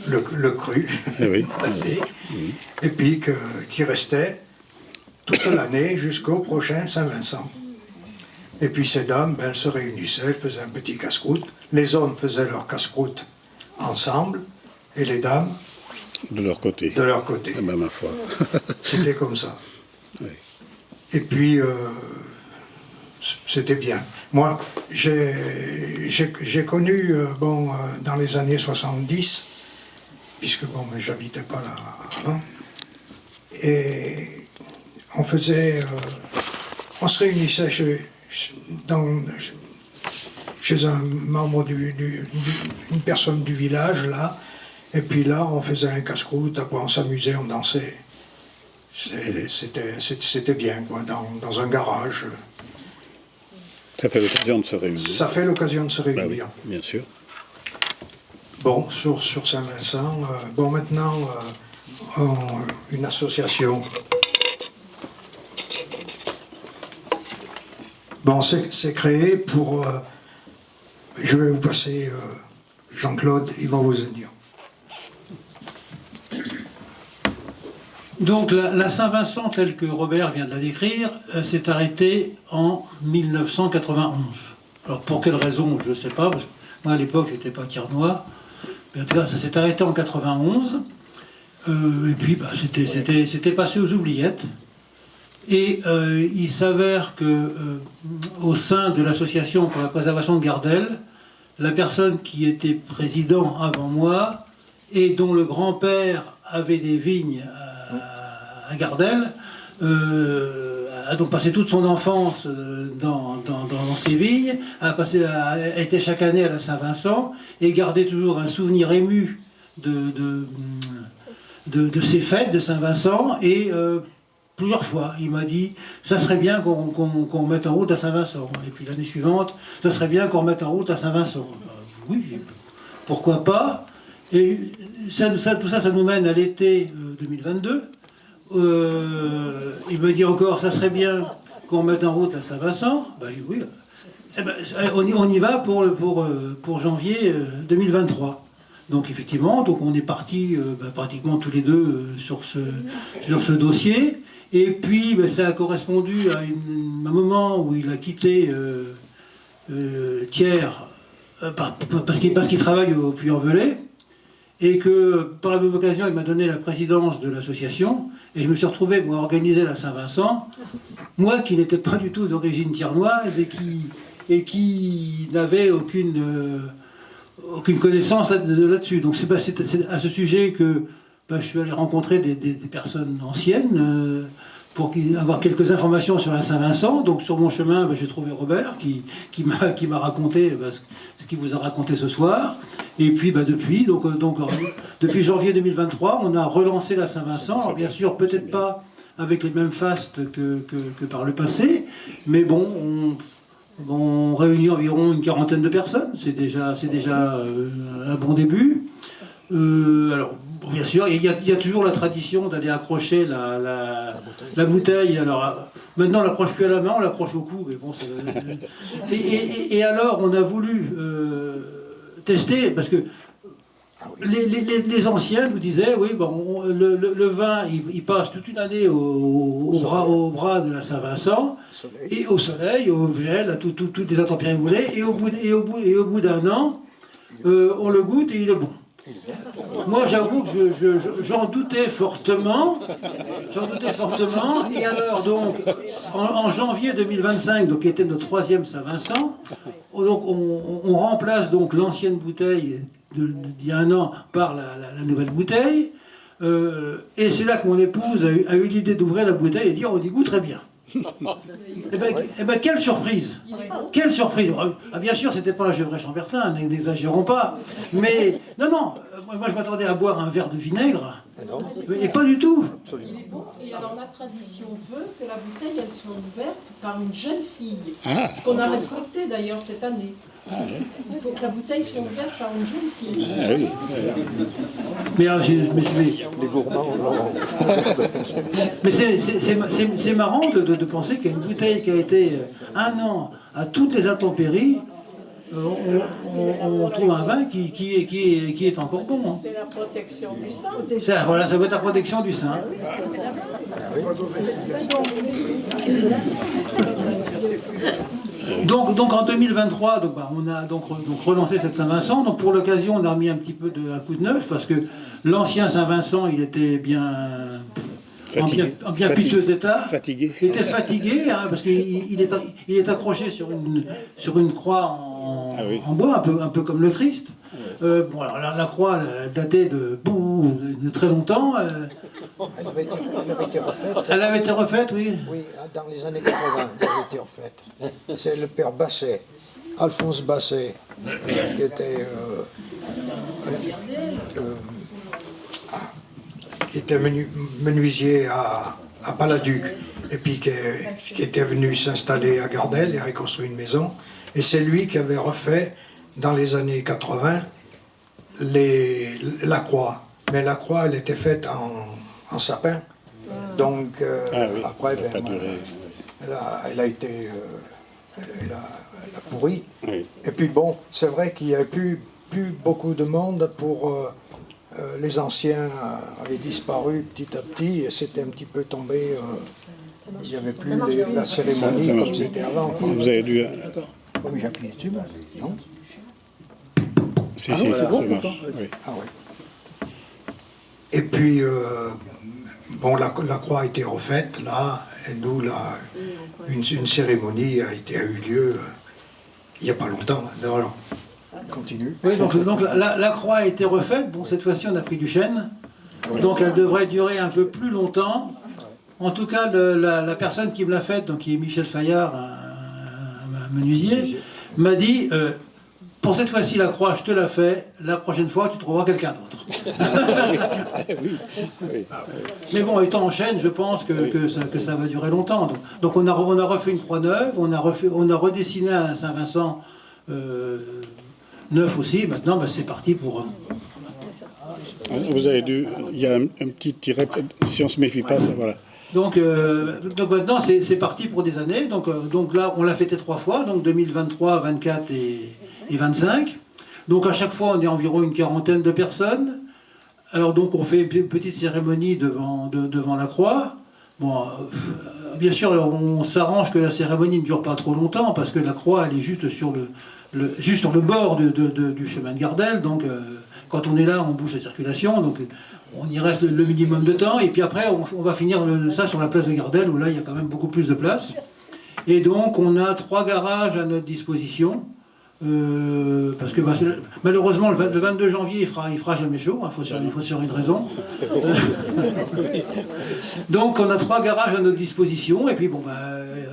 le cru, et puis qui restait toute l'année jusqu'au prochain Saint-Vincent. Et puis ces dames, elles se réunissaient, elles faisaient un petit casse-croûte. Les hommes faisaient leur casse-croûte ensemble, et les dames
de leur côté.
De leur côté.
Ah ben, ma foi.
C'était comme ça.
Oui.
Et puis, c'était bien. Moi, j'ai connu, dans les années 70, puisque mais j'habitais pas là avant, et on se réunissait chez un membre une personne du village, là, et puis là, on faisait un casse-croûte, après on s'amusait, on dansait. C'était bien, quoi, dans un garage.
Ça fait l'occasion de se réunir.
Ça fait l'occasion de se réunir.
Bah oui, bien sûr.
Bon, sur Saint-Vincent, maintenant, une association. Bon, c'est créé pour... je vais vous passer Jean-Claude, il va vous dire.
Donc la Saint-Vincent, telle que Robert vient de la décrire, s'est arrêtée en 1991. Alors pour quelle raison, je ne sais pas, parce que moi à l'époque j'étais pas Tiernois, mais en tout cas ça s'est arrêté en 91, et puis c'était passé aux oubliettes. Et il s'avère que au sein de l'association pour la préservation de Gardel, la personne qui était président avant moi, et dont le grand-père avait des vignes à Gardel, a donc passé toute son enfance dans ces vignes, était chaque année à la Saint-Vincent, et gardait toujours un souvenir ému de ces fêtes de Saint-Vincent, et plusieurs fois, il m'a dit « ça serait bien qu'on mette en route à Saint-Vincent ». Et puis l'année suivante, « ça serait bien qu'on mette en route à Saint-Vincent ». Oui, pourquoi pas. Et tout ça, ça nous mène à l'été 2022. Il me dit encore, ça serait bien qu'on mette en route la Saint-Vincent. Ben oui, on y va pour janvier 2023. Donc effectivement, donc on est partis pratiquement tous les deux sur ce dossier. Et puis ça a correspondu à un moment où il a quitté Thiers parce qu'il travaille au Puy-en-Velay. Et que par la même occasion, il m'a donné la présidence de l'association, et je me suis retrouvé, moi, à organiser la Saint-Vincent, moi qui n'étais pas du tout d'origine thiernoise et qui n'avait aucune connaissance là-dessus. Donc c'est à ce sujet que je suis allé rencontrer des personnes anciennes pour avoir quelques informations sur la Saint-Vincent. Donc sur mon chemin, j'ai trouvé Robert qui m'a raconté ce qu'il vous a raconté ce soir. Et puis depuis janvier 2023, on a relancé la Saint-Vincent. Alors bien sûr, peut-être pas avec les mêmes fastes que par le passé, mais bon, on réunit environ une quarantaine de personnes. C'est déjà un bon début. Alors, bien sûr, il y a toujours la tradition d'aller accrocher la bouteille. Alors, maintenant, on l'accroche plus à la main, on l'accroche au cou. Mais bon, et alors, on a voulu tester, parce que les anciens nous disaient, oui, bon, le vin, il passe toute une année au bras de la Saint-Vincent, et au soleil, au gel, à toutes les intempéries que vous voulez, et au bout d'un an, on le goûte et il est bon. Moi, j'avoue que j'en doutais fortement. Et alors, donc, en janvier 2025, donc, qui était notre 3e Saint-Vincent, donc, on remplace donc l'ancienne bouteille d'il y a un an par la nouvelle bouteille. Et c'est là que mon épouse a eu l'idée d'ouvrir la bouteille et de dire on y goûte très bien. Eh ben, quelle surprise! Quelle surprise! Ah, bien sûr, c'était pas un Gevrey-Chambertin, n'exagérons pas. Mais non, moi je m'attendais à boire un verre de vinaigre. Et pas du tout.
Il est bon. Et alors la tradition veut que la bouteille elle soit ouverte par une jeune fille. Ce qu'on a respecté d'ailleurs cette année. Il faut que la bouteille soit ouverte par une jeune fille.
Mais alors,
Les gourmands,
mais c'est marrant de penser qu'il y a une bouteille qui a été un an à toutes les intempéries. On trouve un vin qui est encore bon. Hein.
C'est la protection du sang, déjà.
Voilà, ça va être la protection du sein. Donc en 2023, on a donc relancé cette Saint-Vincent. Donc pour l'occasion, on a mis un petit peu un coup de neuf parce que l'ancien Saint-Vincent, il était en bien piteux état.
Fatigué.
Il était fatigué parce qu'il est accroché sur une croix en bois, un peu comme le Christ. Bon, alors la croix datait de très longtemps.
Elle avait été refaite.
Elle avait été refaite, oui.
Oui, dans les années 80, elle avait été refaite. C'est le père Basset, Alphonse Basset, qui était menuisier à Paladuc, et puis qui était venu s'installer à Gardel et a reconstruit une maison. Et c'est lui qui avait refait, dans les années 80, la croix. Mais la croix, elle était faite en sapin. Donc, après, elle a été... elle a pourri.
Oui.
Et puis bon, c'est vrai qu'il n'y avait plus beaucoup de monde pour... les anciens avaient disparu petit à petit et c'était un petit peu tombé... il n'y avait plus la cérémonie comme c'était avant.
Vous avez dû...
Oui, j'ai appuyé dessus, non?
Si, ça marche. Oui.
Ah ouais. Et puis, bon, la croix a été refaite, là, et nous, une cérémonie a eu lieu il n'y a pas longtemps. Alors, continue.
Oui, donc la croix a été refaite. Bon, cette fois-ci, on a pris du chêne. Donc, elle devrait durer un peu plus longtemps. En tout cas, la personne qui me l'a faite, donc qui est Michel Fayard, un menuisier, m'a dit... pour cette fois-ci, la croix, je te la fais. La prochaine fois, tu trouveras quelqu'un d'autre. Mais bon, étant en chêne, je pense que ça va durer longtemps. Donc on a refait une croix neuve, on a redessiné un Saint-Vincent neuf aussi. Maintenant, c'est parti pour...
Vous avez dû... Il y a un petit tiret, si on ne se méfie pas, ça, voilà.
Donc maintenant, c'est parti pour des années. Donc là, on l'a fêté 3 fois, donc 2023, 24 et 25. Donc à chaque fois, on est environ une quarantaine de personnes. Alors donc, on fait une petite cérémonie devant la croix. Bon, bien sûr, on s'arrange que la cérémonie ne dure pas trop longtemps, parce que la croix, elle est juste sur le bord du chemin de Gardel. Donc quand on est là, on bouge la circulation. Donc on y reste le minimum de temps. Et puis après, on va finir ça sur la place de Gardel, où là, il y a quand même beaucoup plus de place. Et donc, on a 3 garages à notre disposition. Parce que malheureusement le 22 janvier il fera jamais chaud, il faut se faire une raison. Donc on a 3 garages à notre disposition, et puis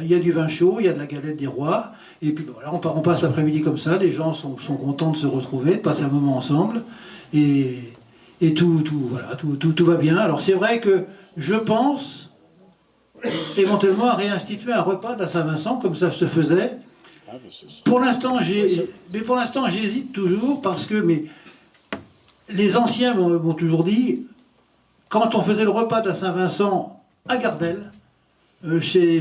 il y a du vin chaud, il y a de la galette des rois, et puis voilà, on passe l'après-midi comme ça, les gens sont contents de se retrouver, de passer un moment ensemble, et tout va bien. Alors c'est vrai que je pense éventuellement à réinstituer un repas de la Saint-Vincent comme ça se faisait. Pour l'instant, j'hésite toujours, parce que les anciens m'ont toujours dit, quand on faisait le repas de la Saint-Vincent à Gardel, chez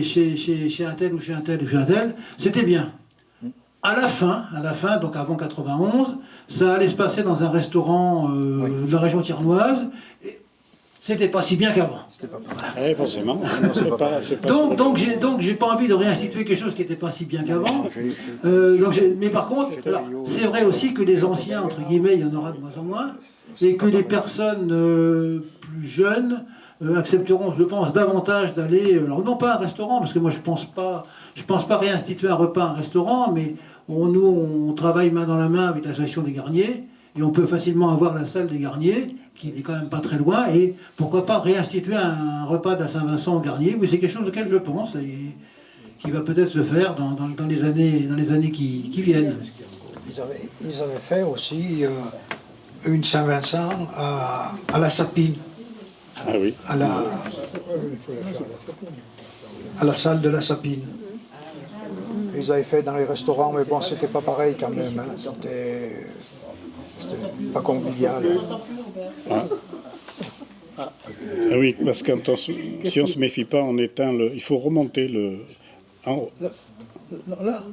un tel ou chez un tel ou chez un tel, c'était bien. À la fin, donc avant 91, ça allait se passer dans un restaurant de la région tiernoise. C'était pas si bien qu'avant.
C'était pas pareil. Forcément.
Donc j'ai pas envie de réinstituer quelque chose qui n'était pas si bien qu'avant. Mais par contre, c'est vrai aussi que les anciens, entre guillemets, il y en aura de moins en moins, et que les personnes plus jeunes accepteront, je pense, davantage d'aller, alors non pas à un restaurant, parce que moi je pense pas réinstituer un repas à un restaurant, mais nous on travaille main dans la main avec l'association des garniers, et on peut facilement avoir la salle des garniers, qui n'est quand même pas très loin, et pourquoi pas réinstituer un repas de la Saint-Vincent aux garniers. Oui, c'est quelque chose auquel je pense, et qui va peut-être se faire dans les années qui viennent.
Ils avaient fait aussi une Saint-Vincent à la Sapine.
Ah oui.
À la salle de la Sapine. Ils avaient fait dans les restaurants, mais bon, c'était pas pareil quand même. Hein. C'était pas convivial.
Ah oui, parce que si on ne se méfie pas, on éteint il faut remonter le... En haut.
Là.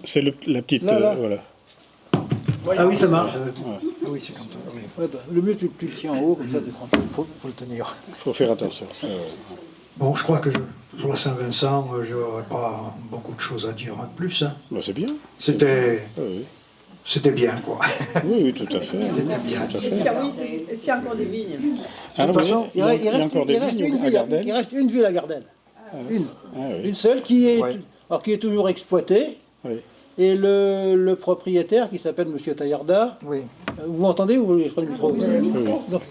C'est la petite...
Là.
Voilà.
Ah oui, ça marche.
Ah oui, c'est comme ça. Oui.
Ouais, le mieux, tu le tiens en haut, comme ça, tu es tranquille.
Faut le tenir.
Il faut faire attention.
Bon, je crois que pour la Saint-Vincent, je n'aurais pas beaucoup de choses à dire de plus. Hein.
Bah, c'est bien.
C'était bien, quoi.
Oui, tout à fait.
C'était bien.
Est-ce qu'il y a encore des vignes?
De toute façon, il reste une ville à Gardel. Une seule qui est toujours exploitée.
Oui.
Et le propriétaire, qui s'appelle M. Taillarda,
Oui.
vous m'entendez ou vous voulez prendre le micro? Donc,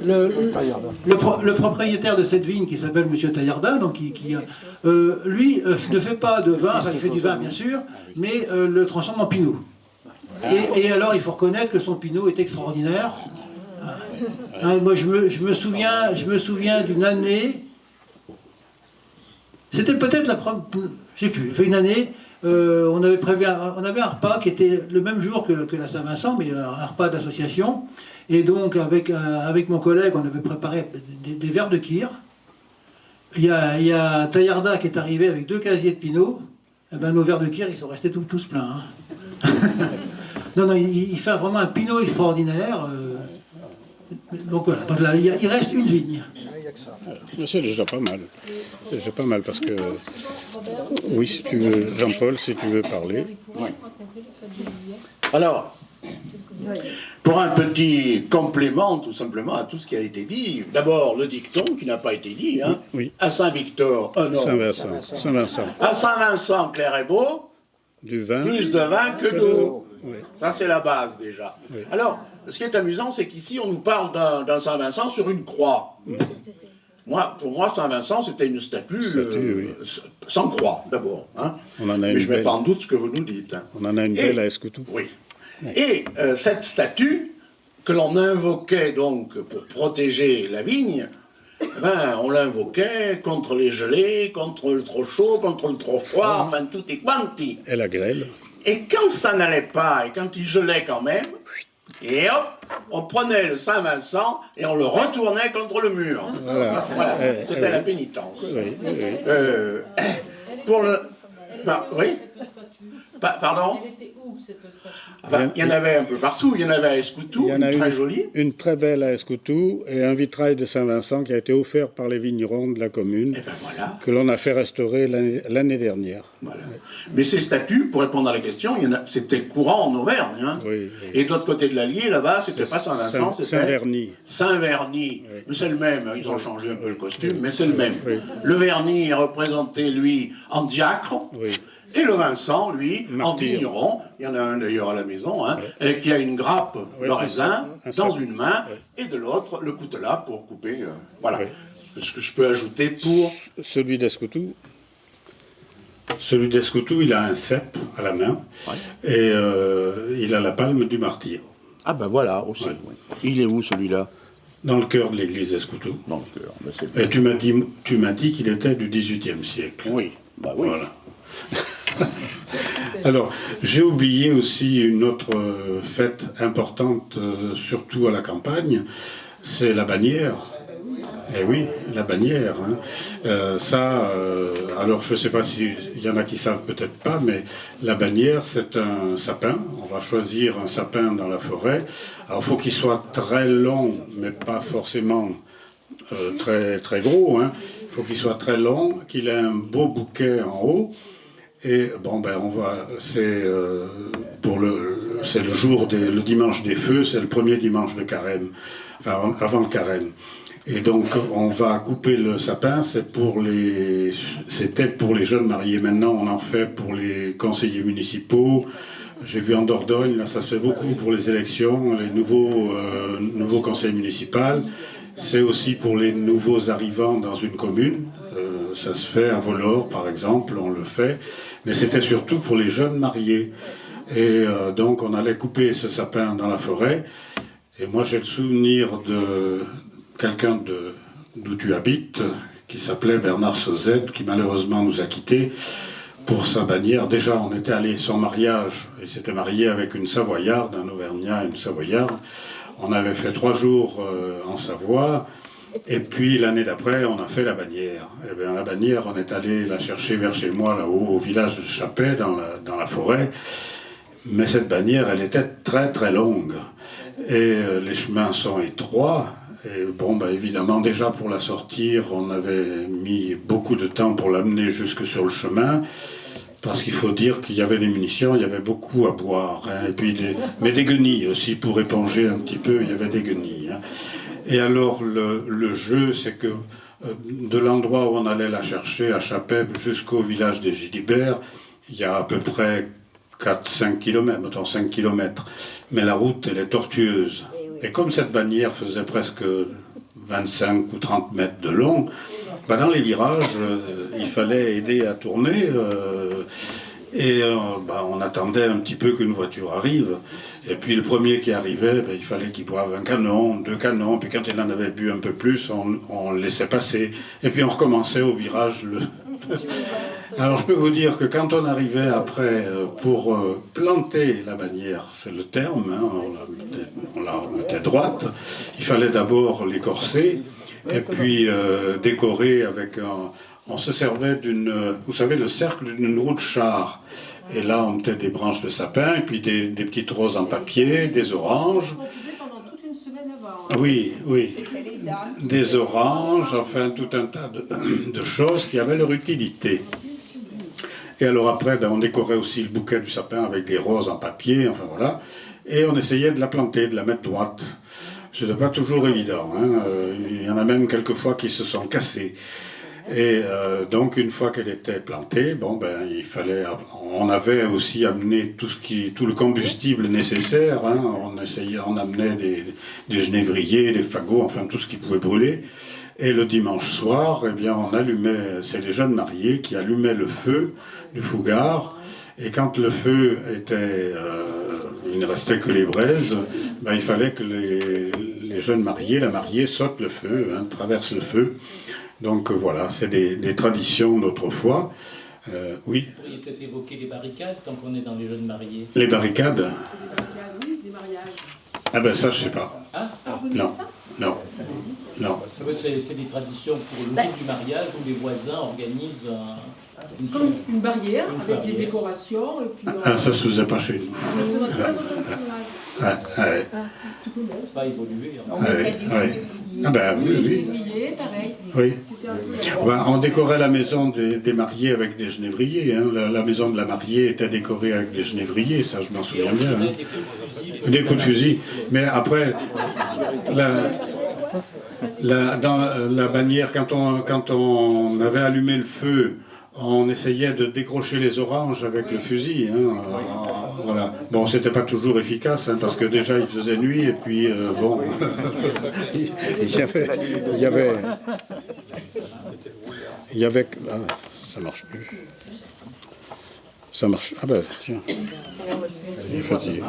le propriétaire de cette vigne, qui s'appelle M. Taillarda, donc lui ne fait pas de vin, enfin il fait du vin bien sûr, mais le transforme en pinot. Et alors il faut reconnaître que son pinot est extraordinaire. Moi je me souviens d'une année, c'était peut-être la première, je sais plus, il fait une année, on avait un repas qui était le même jour que la Saint-Vincent, mais un repas d'association. Et donc, avec mon collègue, on avait préparé des verres de kir. Il y a Taillarda qui est arrivé avec 2 casiers de pinot. Eh ben, nos verres de kir, ils sont restés tous pleins. Hein. Non, il fait vraiment un pinot extraordinaire. Donc voilà, donc là, il reste une vigne.
C'est déjà pas mal. C'est déjà pas mal parce que... Oui, si tu veux, Jean-Paul, si tu veux parler.
Ouais. Alors, pour un petit complément, tout simplement, à tout ce qui a été dit, d'abord le dicton qui n'a pas été dit, hein,
oui.
À Saint-Victor,
Saint-Vincent.
À Saint-Vincent, clair et beau,
du vin,
plus de vin que d'eau.
Oui.
Ça, c'est la base déjà. Oui. Alors, ce qui est amusant, c'est qu'ici, on nous parle d'un Saint-Vincent sur une croix. Pour moi, Saint-Vincent, c'était une statue sans croix, d'abord. Hein. Mais je ne mets pas en doute ce que vous nous dites. Hein.
On en a une belle à Escoutou.
Oui. Et cette statue, que l'on invoquait donc pour protéger la vigne, on l'invoquait contre les gelées, contre le trop chaud, contre le trop froid, enfin tout est quanti.
Et la grêle.
Et quand ça n'allait pas, et quand il gelait quand même, et hop, on prenait le Saint-Vincent et on le retournait contre le mur.
Voilà.
Voilà. C'était la pénitence.
Oui, oui.
Pour le...
Elle
Bah,
était où,
oui.
cette statue?
Pardon?
Elle était où, cette statue?
Ah ben, il y en avait un peu partout. Il y en avait à Escoutou,
Il y en a
très jolie.
une très belle à Escoutou et un vitrail de Saint-Vincent qui a été offert par les vignerons de la commune,
Et ben voilà.
que l'on a fait restaurer l'année dernière.
Voilà. Mais ces statues, pour répondre à la question, c'était courant en Auvergne. Hein.
Oui, oui.
Et de l'autre côté de l'Allier, là-bas, c'était pas Saint-Vincent, c'était
Saint-Vernis.
Saint-Vernis.
Oui.
Mais c'est le même. Ils ont changé un peu le costume, mais c'est le même.
Oui.
Le Vernis est représenté, lui, en diacre.
Oui.
Et le Vincent, lui, en
Martyr.
vigneron, il y en a un d'ailleurs à la maison, hein, et qui a une grappe
Oui,
de raisin
un
dans
sac.
une main,
Oui.
et de l'autre, le coutelas pour couper. Voilà.
Oui.
Ce que je peux ajouter pour...
Celui d'Escoutou, il a un cep à la main et il a la palme du martyr.
Ah ben voilà, aussi.
Ouais.
Oui. Il est où celui-là?
Dans le cœur de l'église d'Escoutou.
Dans le cœur. Ben, c'est
Et tu m'as dit qu'il était du XVIIIe siècle.
Oui, bah oui.
Voilà. Alors, j'ai oublié aussi une autre fête importante, surtout à la campagne, c'est la bannière. Eh oui, la bannière. Hein. Alors je ne sais pas s'il y en a qui savent peut-être pas, mais la bannière, c'est un sapin. On va choisir un sapin dans la forêt. Alors il faut qu'il soit très long, mais pas forcément très, très gros. Hein. Il faut qu'il soit très long, qu'il ait un beau bouquet en haut. Et bon, ben c'est le jour le dimanche des feux, c'est le premier dimanche de carême, enfin avant le carême. Et donc on va couper le sapin, c'était pour les jeunes mariés. Maintenant on en fait pour les conseillers municipaux. J'ai vu en Dordogne, là ça se fait beaucoup pour les élections, les nouveaux conseils municipaux. C'est aussi pour les nouveaux arrivants dans une commune. Ça se fait à Volor, par exemple, on le fait. Mais c'était surtout pour les jeunes mariés. Et donc, on allait couper ce sapin dans la forêt. Et moi, j'ai le souvenir de quelqu'un d'où tu habites, qui s'appelait Bernard Sauzet, qui malheureusement nous a quittés pour sa bannière. Déjà, on était allé, son mariage, il s'était marié avec une Savoyarde, un Auvergnat et une Savoyarde. On avait fait 3 jours en Savoie. Et puis l'année d'après, on a fait la bannière. Et bien la bannière, on est allé la chercher vers chez moi, là-haut, au village de Chappet, dans la forêt. Mais cette bannière, elle était très très longue. Et les chemins sont étroits. Et bon, ben, évidemment, déjà pour la sortir, on avait mis beaucoup de temps pour l'amener jusque sur le chemin. Parce qu'il faut dire qu'il y avait des munitions, il y avait beaucoup à boire. Hein, et puis mais des guenilles aussi, pour éponger un petit peu, il y avait des guenilles. Hein. Et alors, le jeu, c'est que de l'endroit où on allait la chercher, à Chappet, jusqu'au village des Gilibert, il y a à peu près 4-5 km, mettons 5 km. Mais la route, elle est tortueuse. Et comme cette bannière faisait presque 25 ou 30 mètres de long, ben dans les virages, il fallait aider à tourner. On attendait un petit peu qu'une voiture arrive. Et puis le premier qui arrivait, ben, il fallait qu'il boive un canon, 2 canons. Puis quand il en avait bu un peu plus, on le laissait passer. Et puis on recommençait au virage. Alors je peux vous dire que quand on arrivait après pour planter la bannière, c'est le terme, hein, on la mettait droite, il fallait d'abord l'écorcer et puis décorer avec on se servait vous savez, le cercle d'une roue de char. Et là, on mettait des branches de sapin, et puis des petites roses en papier, des oranges.
On faisait pendant toute une semaine avant.
Oui, oui. Des oranges, enfin, tout un tas de choses qui avaient leur utilité. Et alors après, ben, on décorait aussi le bouquet du sapin avec des roses en papier, enfin voilà. Et on essayait de la planter, de la mettre droite. Ce n'était pas toujours évident. Hein. Il y en a même quelques fois qui se sont cassés. Et donc une fois qu'elle était plantée, bon ben on avait aussi amené tout le combustible nécessaire. Hein, on amenait des genévriers, des fagots, enfin tout ce qui pouvait brûler. Et le dimanche soir, eh bien on allumait, c'est les jeunes mariés qui allumaient le feu du fougard. Et quand le feu était, il ne restait que les braises, ben, il fallait que les jeunes mariés, la mariée saute le feu, hein, traverse le feu. Donc voilà, c'est des traditions d'autrefois. Oui.
Vous pourriez peut-être évoquer les barricades tant qu'on est dans les jeunes mariés.
Les barricades?
Oui, des mariages.
Ah ben ça, je sais pas.
Hein?
Non, non, non.
C'est des traditions pour le jour du mariage où les voisins organisent
C'est comme une barrière
Une
avec
barrière.
des décorations. Et puis,
Ah, ça se faisait pas chez nous. Ah, ouais.
pas évolué. Hein.
Ouais, ouais. Ah ben oui, oui.
pareil.
Oui.
C'était un peu
Ben, on décorait la maison des mariés avec des genévriers. Hein. La maison de la mariée était décorée avec des genévriers, ça je m'en
Et
souviens
on
bien.
tirait
Hein.
des coups de fusil.
Des coups de fusil. Mais après, dans la bannière, quand on avait allumé le feu, on essayait de décrocher les oranges avec le fusil. Hein. Voilà. Bon, c'était pas toujours efficace, hein, parce que déjà il faisait nuit, et puis bon. Il y avait. Ah, ça marche plus. Ça marche. Ah ben, tiens. Il est fatigué.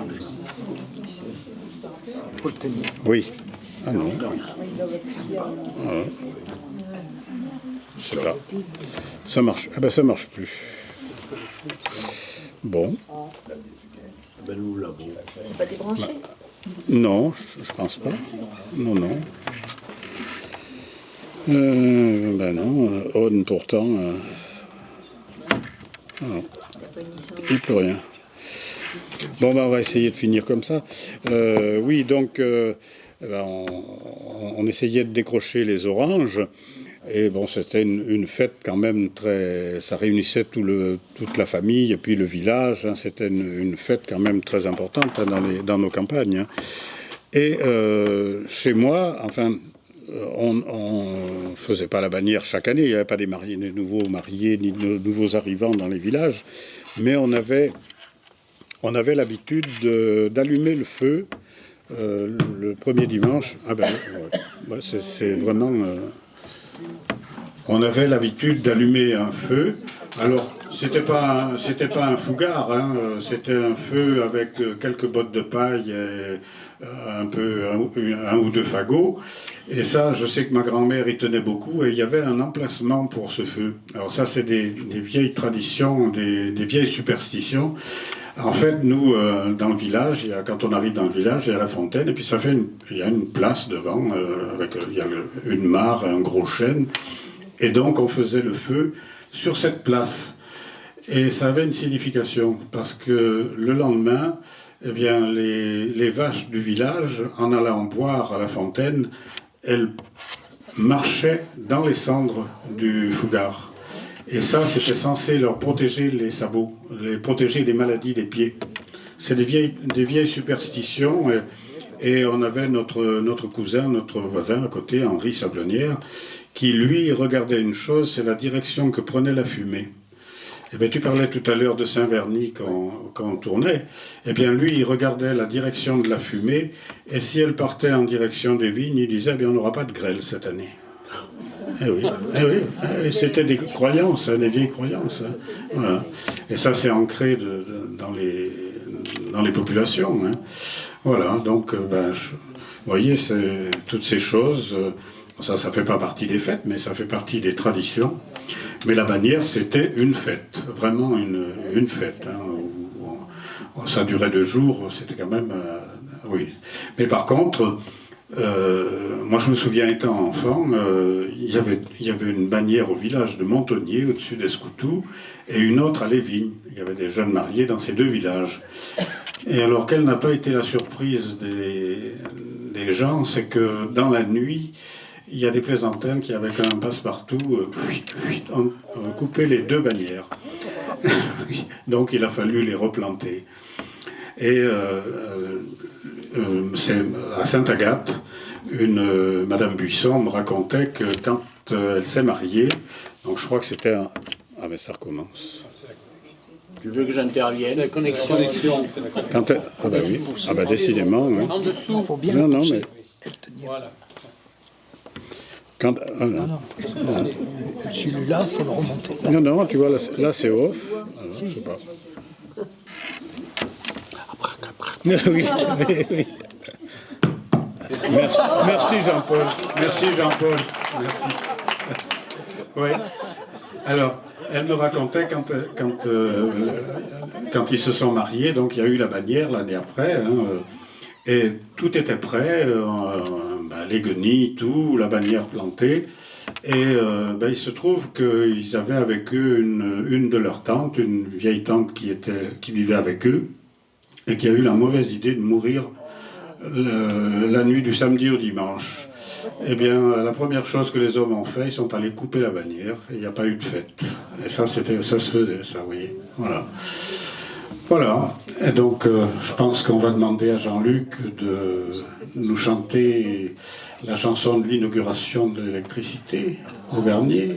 Faut le tenir.
Oui. Ah non. Ah. Je sais pas. Ça marche. Ah ben ça marche plus. Bon.
C'est pas débranché.
Non, je pense pas. Non, non. Ben non. On pourtant. Non. Il peut rien. Bon, ben, on va essayer de finir comme ça. Oui, donc, on essayait de décrocher les oranges. Et bon, c'était une fête quand même très... Ça réunissait toute la famille et puis le village. Hein, c'était une fête quand même très importante hein, dans nos campagnes. Hein. Et chez moi, enfin, on ne faisait pas la bannière chaque année. Il n'y avait pas des nouveaux mariés ni de nouveaux arrivants dans les villages. Mais on avait l'habitude d'allumer le feu le premier dimanche. Ah ben, ouais, c'est vraiment... on avait l'habitude d'allumer un feu. Alors, c'était pas un fougard, hein, c'était un feu avec quelques bottes de paille et un ou deux fagots. Et ça, je sais que ma grand-mère y tenait beaucoup et il y avait un emplacement pour ce feu. Alors ça, c'est des vieilles traditions, des vieilles superstitions. En fait, nous, dans le village, quand on arrive dans le village, il y a la fontaine, et puis il y a une place devant, il y a une mare, un gros chêne, et donc on faisait le feu sur cette place. Et ça avait une signification, parce que le lendemain, eh bien, les vaches du village, en allant boire à la fontaine, elles marchaient dans les cendres du fougard. Et ça, c'était censé leur protéger les sabots, les protéger des maladies des pieds. C'est des vieilles superstitions. Et on avait notre cousin, notre voisin à côté, Henri Sablonnière, qui, lui, regardait une chose, c'est la direction que prenait la fumée. Eh bien, tu parlais tout à l'heure de Saint-Verny quand on tournait. Eh bien, lui, il regardait la direction de la fumée, et si elle partait en direction des vignes, il disait, eh bien, on n'aura pas de grêle cette année. Eh oui, c'était des croyances, des vieilles croyances. Hein. Voilà. Et ça, c'est ancré dans les populations. Hein. Voilà, donc, vous voyez, toutes ces choses, ça fait pas partie des fêtes, mais ça fait partie des traditions. Mais la bannière, c'était une fête, vraiment une fête. Hein, où ça durait 2 jours, c'était quand même... oui. Mais par contre... moi, je me souviens, étant enfant, il y avait une bannière au village de Montonnier, au-dessus d'Escoutou, et une autre à Lévigne. Il y avait des jeunes mariés dans ces 2 villages. Et alors, quelle n'a pas été la surprise des gens, c'est que dans la nuit, il y a des plaisantins qui, avec un passe-partout, ont coupé les 2 bannières. Donc, il a fallu les replanter. Et c'est à Sainte-Agathe, Madame Buisson me racontait que quand elle s'est mariée, donc je crois que c'était un... Ah mais ça recommence.
Tu veux que j'intervienne?
C'est la connexion.
Quand elle... Ah bah oui, ah bah décidément. Oui.
En dessous.
Il faut bien
Non, non, mais...
Voilà.
Quand... Ah, non.
Non. Celui-là, il faut le remonter.
Non, non, tu vois, là c'est off. Alors, je sais pas. Oui, oui, oui. Merci Jean-Paul. Merci Jean-Paul. Merci. Oui. Alors, elle me racontait quand ils se sont mariés, donc il y a eu la bannière l'année après, hein, et tout était prêt, les guenilles, tout, la bannière plantée, et il se trouve qu'ils avaient avec eux une de leurs tantes, une vieille tante qui vivait avec eux, et qui a eu la mauvaise idée de mourir la nuit du samedi au dimanche. Eh bien, la première chose que les hommes ont fait, ils sont allés couper la bannière, et il n'y a pas eu de fête. Et ça se faisait, ça, vous voyez. Voilà. Voilà. Et donc, je pense qu'on va demander à Jean-Luc de nous chanter la chanson de l'inauguration de l'électricité au Garnier.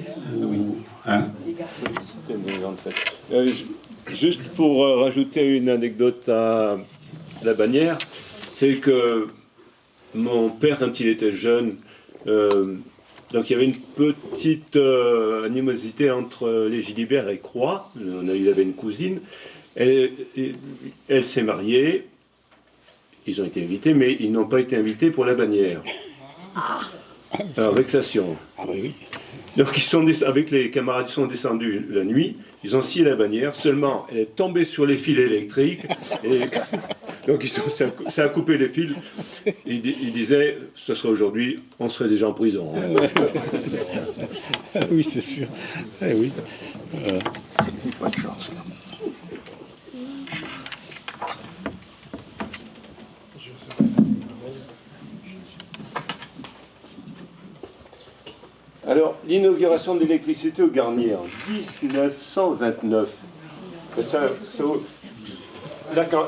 Hein?
C'était une grande fête. Juste pour rajouter une anecdote à la bannière, c'est que mon père, quand il était jeune, donc il y avait une petite animosité entre les Gilibert et Croix. Il avait une cousine. Elle s'est mariée. Ils ont été invités, mais ils n'ont pas été invités pour la bannière. Alors, vexation.
Ah oui.
Donc, avec les camarades, ils sont descendus la nuit. Ils ont scié la bannière. Seulement, elle est tombée sur les fils électriques. Et donc, ça a coupé les fils. Ils disaient, ce serait aujourd'hui, on serait déjà en prison.
Oui, c'est sûr. Eh oui.
Pas de chance.
Alors, l'inauguration de l'électricité au Garnier en 1929.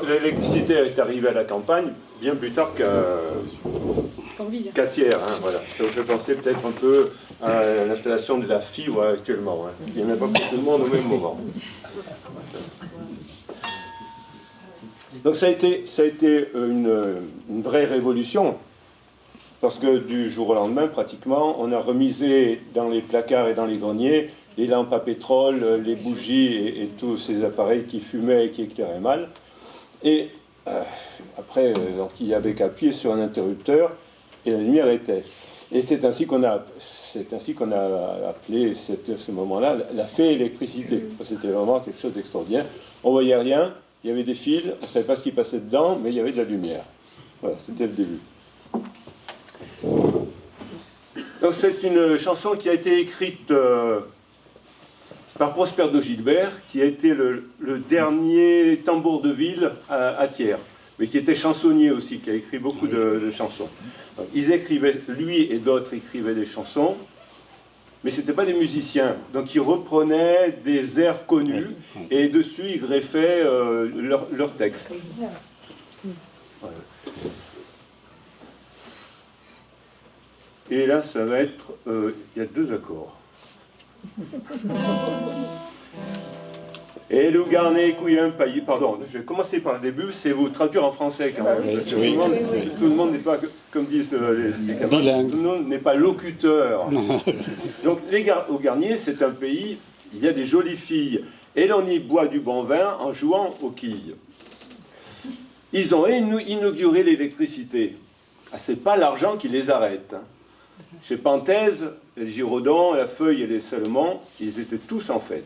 L'électricité est arrivée à la campagne bien plus tard qu'à Thiers. Hein, voilà. Ça vous fait penser peut-être un peu à l'installation de la fibre actuellement. Hein. Il n'y en a pas pour tout le monde au même moment. Donc ça a été une vraie révolution. Parce que du jour au lendemain, pratiquement, on a remisé dans les placards et dans les greniers les lampes à pétrole, les bougies et tous ces appareils qui fumaient et qui éclairaient mal. Et après, donc, il n'y avait qu'à appuyer sur un interrupteur et la lumière était. Et c'est ainsi qu'on a appelé ce moment-là la fée électricité. C'était vraiment quelque chose d'extraordinaire. On ne voyait rien, il y avait des fils, on ne savait pas ce qui passait dedans, mais il y avait de la lumière. Voilà, c'était le début. Donc c'est une chanson qui a été écrite par Prosper de Gilbert, qui a été le dernier tambour de ville à Thiers, mais qui était chansonnier aussi, qui a écrit beaucoup de chansons. Donc, ils écrivaient, lui et d'autres écrivaient des chansons, mais ce n'étaient pas des musiciens. Donc ils reprenaient des airs connus et dessus ils greffaient leurs textes. Voilà. Et là, ça va être... il y a 2 accords. Et le garnet, couillin, paillé... Pardon, je vais commencer par le début, c'est vous traduire en français quand même. Parce que tout le monde n'est pas, comme disent les camarades, tout le monde n'est pas locuteur. Donc, au Garnier, c'est un pays, il y a des jolies filles. Et l'on y boit du bon vin en jouant aux quilles. Ils ont inauguré l'électricité. Ah, c'est pas l'argent qui les arrête. Hein. Chez Panthèse, les Giraudons, la Feuille et les Salomon, ils étaient tous en fête.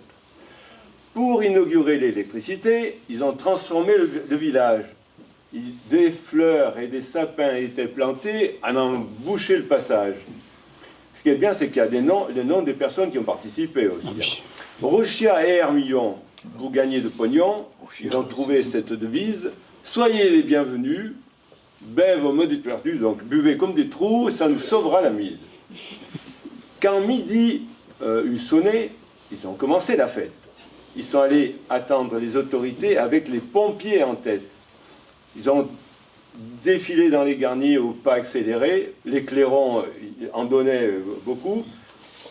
Pour inaugurer l'électricité, ils ont transformé le village. Des fleurs et des sapins étaient plantés à en boucher le passage. Ce qui est bien, c'est qu'il y a les noms des personnes qui ont participé aussi. Rochia et Hermillon, pour gagner de pognon, ils ont trouvé cette devise « Soyez les bienvenus ». Bève au mode perdu, donc buvez comme des trous, ça nous sauvera la mise. Quand midi eut sonné, ils ont commencé la fête. Ils sont allés attendre les autorités avec les pompiers en tête. Ils ont défilé dans les garniers au pas accéléré, les clairons en donnaient beaucoup.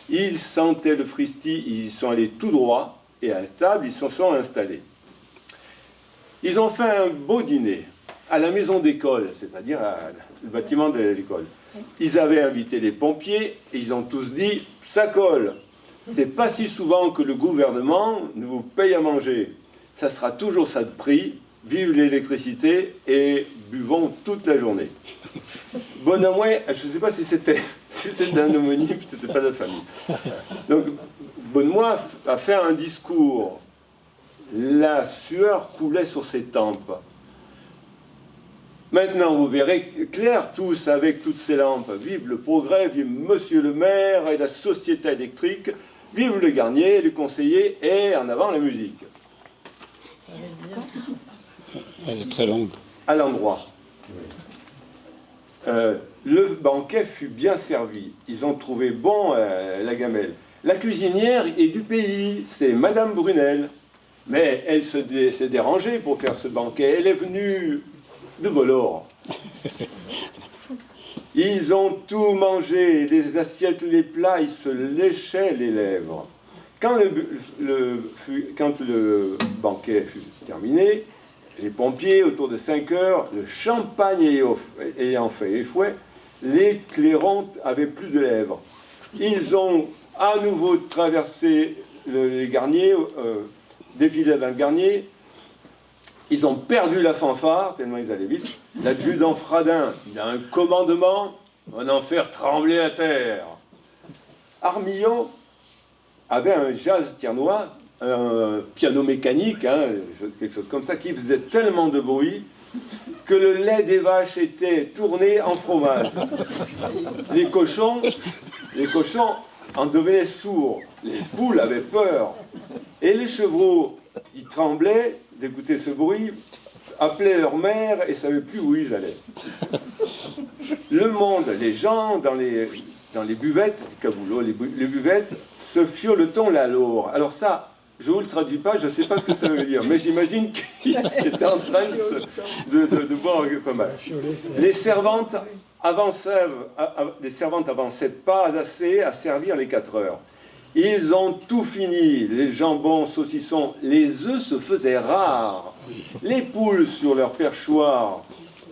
Ils sentaient le fristi, ils sont allés tout droit, et à la table, ils se sont installés. Ils ont fait un beau dîner à la maison d'école, c'est-à-dire le bâtiment de l'école. Ils avaient invité les pompiers et ils ont tous dit « ça colle, c'est pas si souvent que le gouvernement ne vous paye à manger. Ça sera toujours ça de prix, vive l'électricité et buvons toute la journée. » Bonhomme, je ne sais pas si c'était un homonyme, c'était pas de la famille. Donc, Bonnemois a fait un discours. La sueur coulait sur ses tempes. Maintenant, vous verrez clair tous avec toutes ces lampes. Vive le progrès, vive Monsieur le maire et la société électrique, vive le Garnier, le conseiller et en avant la musique.
Elle est très longue.
À l'endroit. Le banquet fut bien servi. Ils ont trouvé bon la gamelle. La cuisinière est du pays, c'est Madame Brunel. Mais elle s'est dérangée pour faire ce banquet. Elle est venue de Volor. Ils ont tout mangé, les assiettes, les plats, ils se léchaient les lèvres. Quand le banquet fut terminé, les pompiers, autour de 5 heures, le champagne ayant fait effouet, les clairons avaient plus de lèvres. Ils ont à nouveau traversé les Garniers, défilé dans le Garnier. Ils ont perdu la fanfare, tellement ils allaient vite. L'adjudant Fradin, il a un commandement, on en faire trembler la terre. Armillon avait un jazz tiernois, un piano mécanique, hein, quelque chose comme ça, qui faisait tellement de bruit que le lait des vaches était tourné en fromage. Les cochons en devenaient sourds. Les poules avaient peur. Et les chevreaux, ils tremblaient d'écouter ce bruit, appelaient leur mère et ne savaient plus où ils allaient. Le monde, les gens dans les buvettes, du caboulot, les buvettes, se fioletons la lourde. Alors ça, je ne vous le traduis pas, je ne sais pas ce que ça veut dire, mais j'imagine qu'ils étaient en train de boire pas mal. Les servantes avançaient pas assez à servir les 4 heures. Ils ont tout fini, les jambons, saucissons, les œufs se faisaient rares. Les poules sur leur perchoir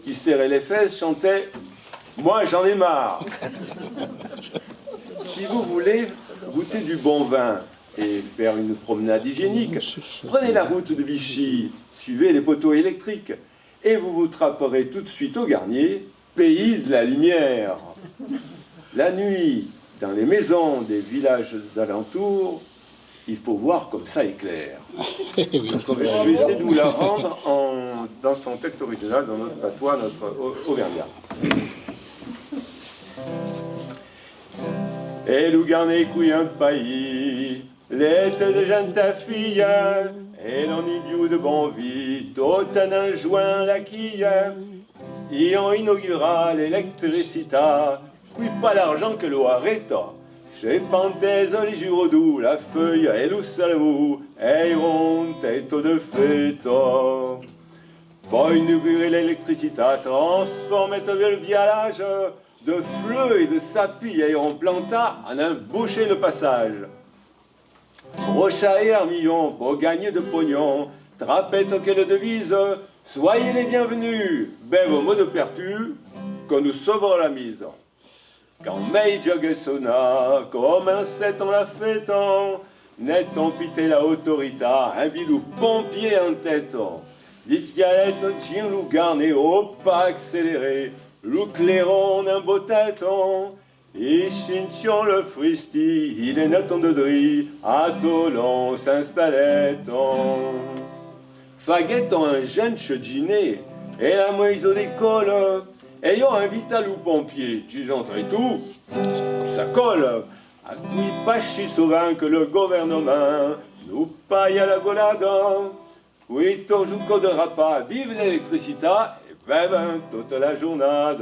qui serraient les fesses chantaient « Moi j'en ai marre ». Si vous voulez goûter du bon vin et faire une promenade hygiénique, prenez la route de Vichy, suivez les poteaux électriques et vous vous trapperez tout de suite au Garnier, pays de la lumière. La nuit, dans les maisons des villages d'alentour, il faut voir comme ça éclaire. Je vais essayer de vous la rendre dans son texte original, dans notre patois, notre auvergnat. Et l'ou garné couille un pays, l'être de jeune ta fille, et l'on y biou de bon vite, autant un joint la quille, y on inaugura l'électricité, puis pas l'argent que l'eau arrête. Chez Panthèse, les jurodous, la feuille, et l'ou salamou, et ronde, tête de fête. Pour inaugurer l'électricité, transformer le vialage, de fleux et de sapis, et on planta en un boucher le passage. Rochat et Armillon, pour gagner de pognon, trapette quelle devise, soyez les bienvenus, bêve au mot de pertu, que nous sauvons la mise. Quand May jog sonna, comme un 7 on la fêtant, net on pité la autorité, un bidou pompier en tête. Des fialettes, tien loup garné, au pas accéléré, loup clairon un beau têton, et chinchion le fristi, il est net en de dri, à Toulon s'installait-on. Faguet-on un jeune chediné, et la moïse d'école, ayant un vital ou pompier, tu j'entends et tout, ça colle. À qui pas chi sauvin que le gouvernement nous paille à la golade. Oui, ton jouco de rapa, vive l'électricité, et ben toute la journée.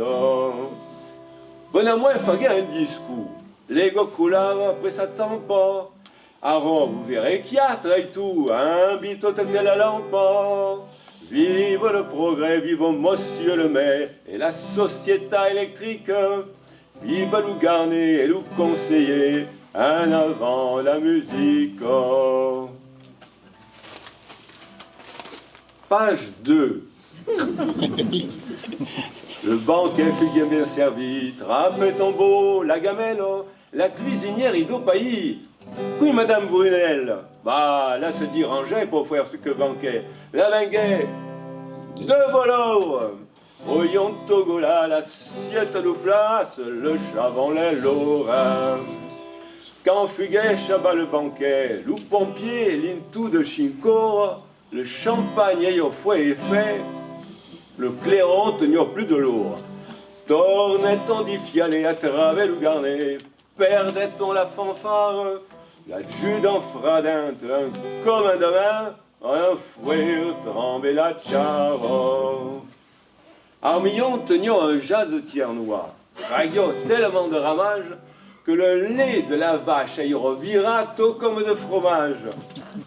Bon à moi, il fallait un discours. Les gokulas, après ça tombe pas. Avant, vous verrez qu'il y a et tout, un bito tête la lampe. Vive le progrès, vive monsieur le maire et la société électrique. Vive Lou Garnet et Lou conseiller, en avant la musique. Page 2. Le banquet fut bien servi, trappe et tombeau, la gamelle, la cuisinière ido pays. Oui, Madame Brunel, bah là se dérangeait pour faire ce que banquet. La vinguet, de volo, voyons Togola, l'assiette nous place, le chavon les lorrains. Quand Fuguèche abat le banquet, loup pompier, l'intou de Chincore, le champagne ayant fouet et fait, le clairon tenait plus de l'eau. Tournait-on d'y fialer à travers le garnet, perdait-on la fanfare, l'adjudant fradinte, un commun de main, un fouet trembait la charo. Armillon tenions un jazz tiernois, raguiot tellement de ramage, que le lait de la vache aille revira tôt comme de fromage.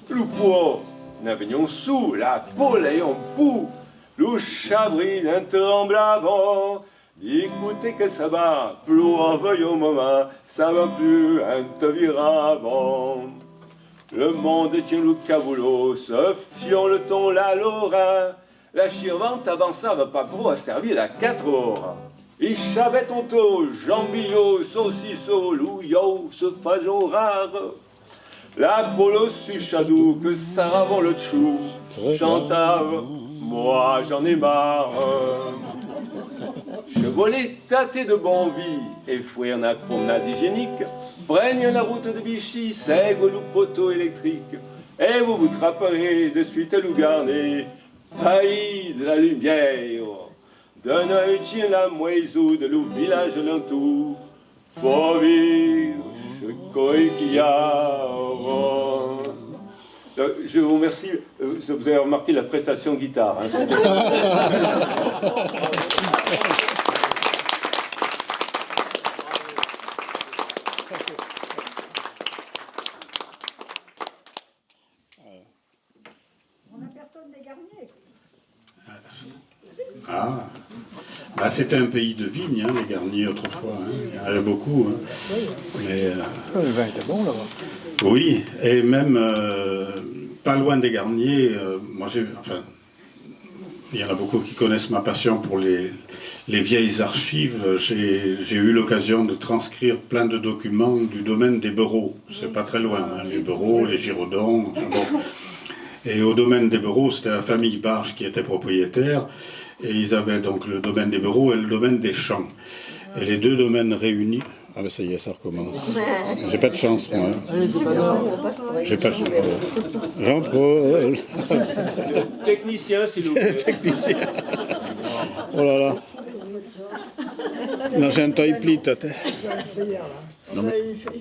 Loupo, n'avenions sous, la poule ayant pou, loup chabri d'un tremblement. Écoutez que ça va, plus on veuille au moment, ça va plus un te viravant. Le monde tient le caboulot, se fiant le ton la lorrain. La chirvante avança, va pas pro à servir à 4 heures. Il chavait ton taux, jambillot, saucisseau, louillot, ce faisant rare. La polo suchadou, que ça ravant le tchou, chanta, moi j'en ai marre. Chevalet tâté de bon vie et fouer en promenade hygiénique, prenne la route de Vichy, sègue le poteau électrique, et vous vous trapperez de suite à Lougarnet, pays de la lumière, d'un œil tient la moiseau de loup village l'entour, faut vivre, qu'il y a. Je vous remercie, vous avez remarqué la prestation guitare. Hein,
Ah, bah, c'était un pays de vignes, hein, les Garniers autrefois. Hein. Il y en avait beaucoup. Hein. Mais,
le vin était bon là-bas.
Oui, et même pas loin des Garniers, moi enfin, il y en a beaucoup qui connaissent ma passion pour les vieilles archives. J'ai eu l'occasion de transcrire plein de documents du domaine des Bereaux. C'est pas très loin, hein, les Bereaux, les Giraudons, enfin bon. Et au domaine des Bereaux, c'était la famille Barge qui était propriétaire. Et ils avaient donc le domaine des Bereaux et le domaine des Champs. Et les deux domaines réunis... Ah ben ça y est, ça recommence. J'ai pas de chance, moi. J'ai pas de chance. Jean-Paul.
Technicien, s'il vous plaît.
Technicien. Oh là là. Non, j'ai un taille pli, tête.
Non, mais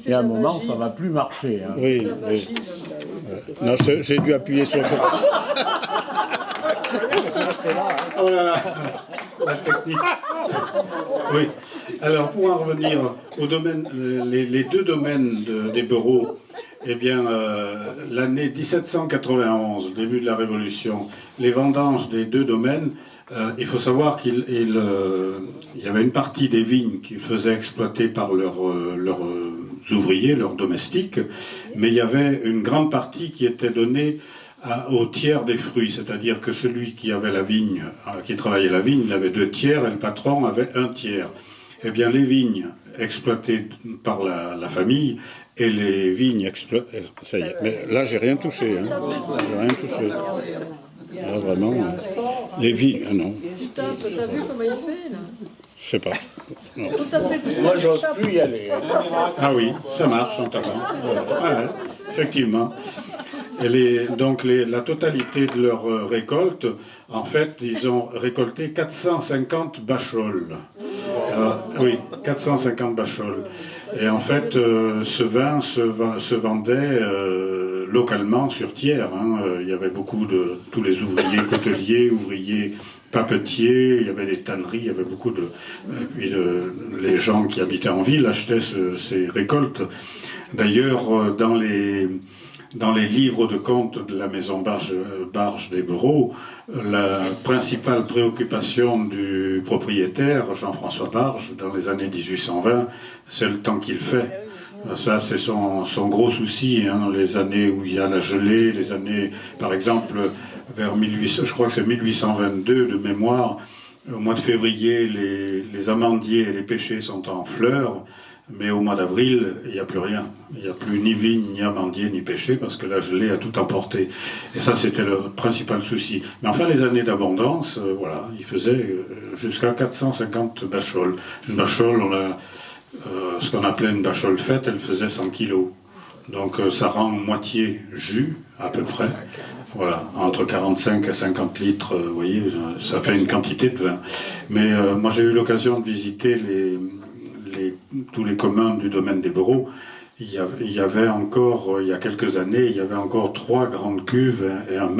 il y a un moment, ça ne va plus marcher. Hein.
Oui, oui. Non, j'ai dû appuyer sur le... Oh là là, la technique. Oui. Alors, pour en revenir au domaine, les deux domaines des Bereaux, eh bien, l'année 1791, début de la Révolution, les vendanges des deux domaines, il faut savoir qu'il y avait une partie des vignes qu'ils faisaient exploiter par leurs ouvriers, leurs domestiques, mais il y avait une grande partie qui était donnée au tiers des fruits, c'est-à-dire que celui qui avait la vigne, qui travaillait la vigne, il avait 2 tiers et le patron avait 1 tiers. Eh bien, les vignes exploitées par la famille et les vignes exploitées... Ça y est, mais là, j'ai rien touché. Hein. J'ai rien touché. Là, vraiment, les vignes... Ah non.
Putain, t'as vu comment il fait, là?
Je sais pas. Non.
Moi, j'ose plus y aller.
Ah oui, ça marche en tapant. Ouais, effectivement. Et donc la totalité de leur récolte, en fait, ils ont récolté 450 bacholes. Oui, 450 bacholes. Et en fait, ce vin se vendait localement sur tiers. Hein. Il y avait beaucoup de tous les ouvriers côteliers, ouvriers papetiers, il y avait des tanneries, il y avait beaucoup de... Et puis les gens qui habitaient en ville achetaient ces récoltes. D'ailleurs, dans les livres de comptes de la maison Barge des Bereaux, la principale préoccupation du propriétaire, Jean-François Barge, dans les années 1820, c'est le temps qu'il fait. Ça, c'est son gros souci, hein, les années où il y a la gelée, les années, par exemple, vers 1800, je crois que c'est 1822 de mémoire, au mois de février, les amandiers et les pêchers sont en fleurs, mais au mois d'avril, il n'y a plus rien. Il n'y a plus ni vigne, ni amandier, ni pêcher, parce que la gelée a tout emporté. Et ça, c'était le principal souci. Mais enfin, les années d'abondance, voilà, ils faisaient jusqu'à 450 bacholes. Une bachole, ce qu'on appelait une bachole faite, elle faisait 100 kilos. Donc ça rend moitié jus, à peu près. Voilà, entre 45 et 50 litres, vous voyez, ça fait une quantité de vin. Mais moi j'ai eu l'occasion de visiter tous les communs du domaine des Boreaux. Il y avait encore, il y a quelques années, il y avait encore 3 grandes cuves et un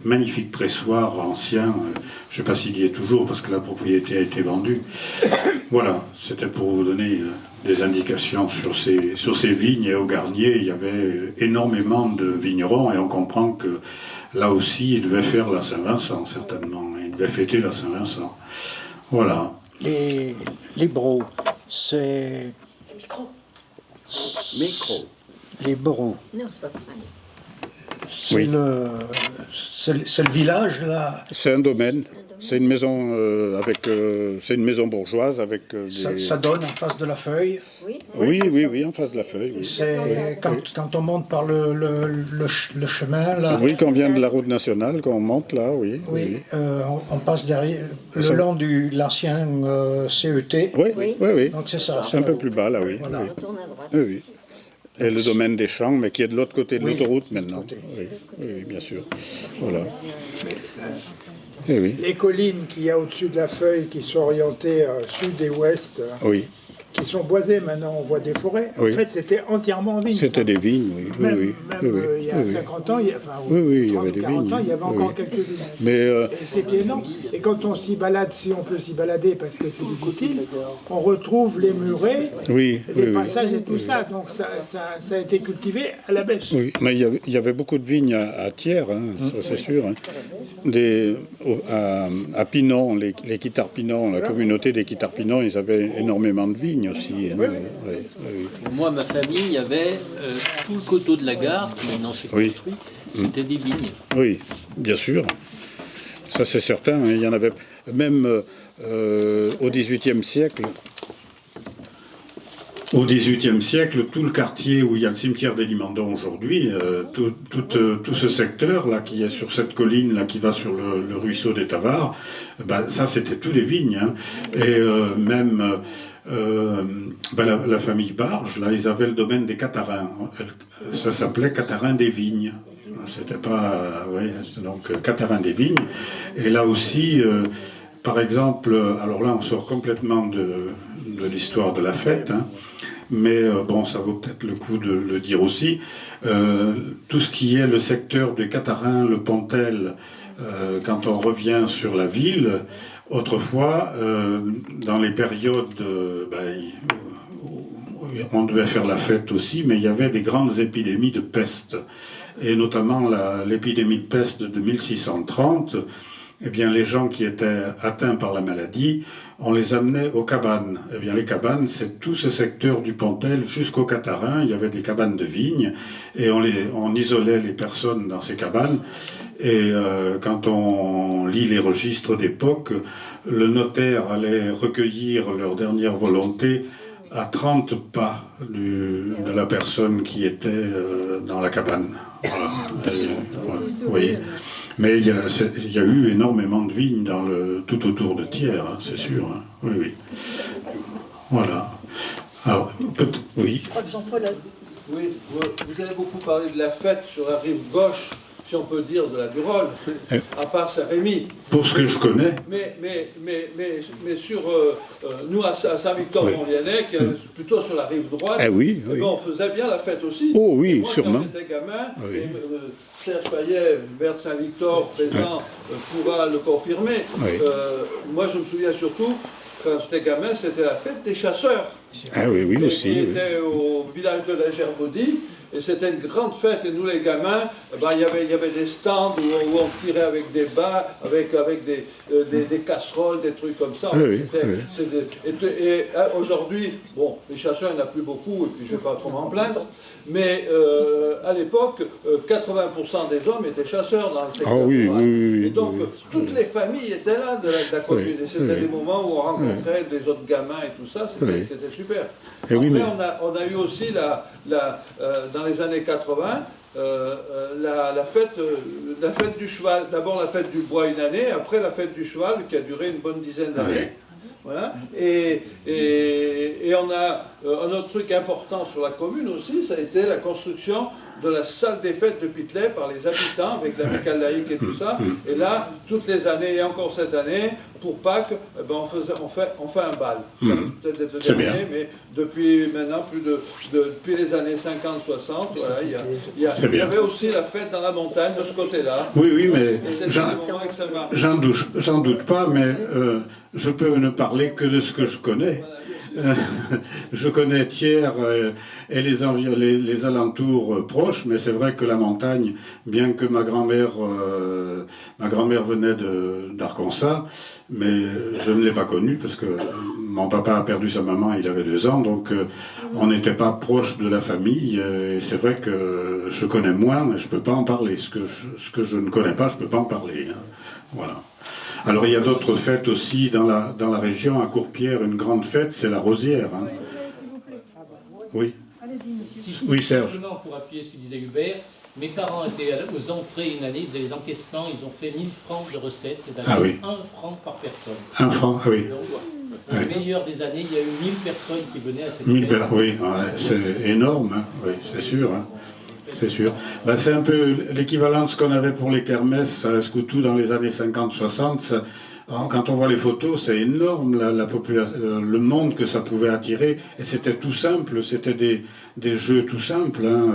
magnifique pressoir ancien. Je ne sais pas s'il y est toujours parce que la propriété a été vendue. Voilà, c'était pour vous donner des indications sur ces vignes. Et au Garnier, il y avait énormément de vignerons et on comprend que là aussi, ils devaient faire la Saint-Vincent, certainement. Ils devaient fêter la Saint-Vincent. Voilà.
Les Boreaux, c'est...
Micro.
Les Boreaux.
Non, c'est pas pareil.
C'est
Oui.
c'est le village, là.
C'est un domaine. C'est une maison c'est une maison bourgeoise avec
Ça donne en face de la Feuille.
Oui, en face de la Feuille. Oui,
C'est quand on monte par le chemin, là.
oui, quand on vient de la route nationale, quand on monte là, oui.
Oui, on passe derrière, le long de l'ancien CET.
Oui.
Donc c'est ça.
C'est un peu plus bas là, oui.
Voilà.
Oui. Et le domaine des champs, mais qui est de l'autre côté de l'autoroute maintenant.
côté.
Oui, bien sûr. Voilà. Et oui.
Les collines qu'il y a au-dessus de la Feuille, qui sont orientées sud et ouest,
Oui.
qui sont boisées, maintenant on voit des forêts.
Oui.
En fait, c'était entièrement en vigne.
C'était des vignes, oui.
Même il y a 50 ans, il y a
40
ans, il y avait encore quelques vignes.
Mais
Et c'était énorme. Et quand on s'y balade, si on peut s'y balader parce que c'est difficile, on retrouve les murets, les passages et tout ça. Donc ça a été cultivé à la bêche.
Oui, mais il y avait beaucoup de vignes à Thiers, hein, ça c'est sûr. Hein. À Pinon, les Quitarpinons, la communauté des Quitarpinons, ils avaient énormément de vignes aussi. Hein. Oui.
Moi, ma famille, il y avait tout le coteau de la gare, qui maintenant s'est construit, c'était des vignes.
Oui, bien sûr. Ça c'est certain. Hein. Il y en avait même au XVIIIe siècle. Au XVIIIe siècle, tout le quartier où il y a le cimetière des Limandons aujourd'hui, tout ce secteur-là qui est sur cette colline-là qui va sur le ruisseau des Tavards, ben, ça c'était tous des vignes. Hein. Et même la famille Barge, là, ils avaient le domaine des Catarins. Ça s'appelait Catarin des Vignes. C'était pas... donc Catarin des Vignes. Et là aussi... par exemple, alors là on sort complètement de l'histoire de la fête, hein, mais bon, ça vaut peut-être le coup de le dire aussi. Tout ce qui est le secteur des Catarins, le Pontel, quand on revient sur la ville, autrefois, dans les périodes, on devait faire la fête aussi, mais il y avait des grandes épidémies de peste, et notamment l'épidémie de peste de 1630. Eh bien, les gens qui étaient atteints par la maladie, on les amenait aux cabanes. Eh bien, les cabanes, c'est tout ce secteur du Pontel jusqu'au Catarin. Il y avait des cabanes de vignes et on isolait les personnes dans ces cabanes. Et quand on lit les registres d'époque, le notaire allait recueillir leur dernière volonté à 30 pas de la personne qui était dans la cabane. Voilà. Oui. Mais il y a eu énormément de vignes tout autour de Thiers, hein, c'est sûr. Hein. Oui. Voilà. Alors, oui.
Oui, vous avez beaucoup parlé de la fête sur la rive gauche, si on peut dire, de la Durolle, à part Saint-Rémy.
Pour ce que je connais.
Mais sur nous, à Saint-Victor-Montlienec, plutôt sur la rive droite, on faisait bien la fête aussi.
Oh oui,
moi,
sûrement.
Quand j'étais gamin, Serge Payet, maire de Saint-Victor, présent, pourra le confirmer. Moi, je me souviens surtout, quand j'étais gamin, c'était la fête des chasseurs.
Ah oui, aussi.
Qui était au village de la Gerbaudie. Et c'était une grande fête, et nous les gamins, il y avait des stands où on tirait avec des bas, avec des casseroles, des trucs comme ça. Et aujourd'hui, bon, les chasseurs, il n'y en a plus beaucoup, et puis je ne vais pas trop m'en plaindre, mais à l'époque, 80% des hommes étaient chasseurs dans le secteur rural. Et donc, toutes les familles étaient là de la commune, et c'était des moments où on rencontrait des autres gamins et tout ça, c'était super. Après, on a eu aussi dans les années 80, la fête du cheval. D'abord la fête du bois une année, après la fête du cheval qui a duré une bonne dizaine d'années. Voilà. Et Et on a un autre truc important sur la commune aussi, ça a été la construction de la salle des fêtes de Pitlet par les habitants, avec la mécale laïque et tout ça. Et là, toutes les années, et encore cette année, pour Pâques, eh ben, on fait un bal. Ça peut-être être le dernier, mais depuis maintenant, depuis les années 50-60, voilà, il y avait aussi la fête dans la montagne de ce côté-là.
Oui, mais
j'en
doute pas, mais je peux ne parler que de ce que je connais. Je connais Thiers et les alentours proches, mais c'est vrai que la montagne, bien que ma grand-mère venait d'Arkansas, mais je ne l'ai pas connue parce que mon papa a perdu sa maman, il avait 2 ans, donc on n'était pas proche de la famille. Et c'est vrai que je connais moins, mais je ne peux pas en parler. Ce que je ne connais pas, je ne peux pas en parler. Hein. Voilà. Alors il y a d'autres fêtes aussi dans la région, à Courpierre, une grande fête, c'est la Rosière. Hein. Oui. Oui, Serge.
Simplement pour appuyer ce que disait Hubert, mes parents étaient aux entrées une année, ils faisaient les encaissements, ils ont fait 1000 francs de recettes, c'est-à-dire 1 franc par personne.
1 franc, ah oui.
Donc, le meilleur des années, il y a eu 1000 personnes qui venaient à cette
1000
fête.
Oui, ouais, c'est énorme, hein. Oui, c'est sûr. Hein. C'est sûr. Ben, c'est un peu l'équivalent de ce qu'on avait pour les kermesses à Escoutou dans les années 50-60. Quand on voit les photos, c'est énorme la population, le monde que ça pouvait attirer. Et c'était tout simple, c'était des jeux tout simples. Hein.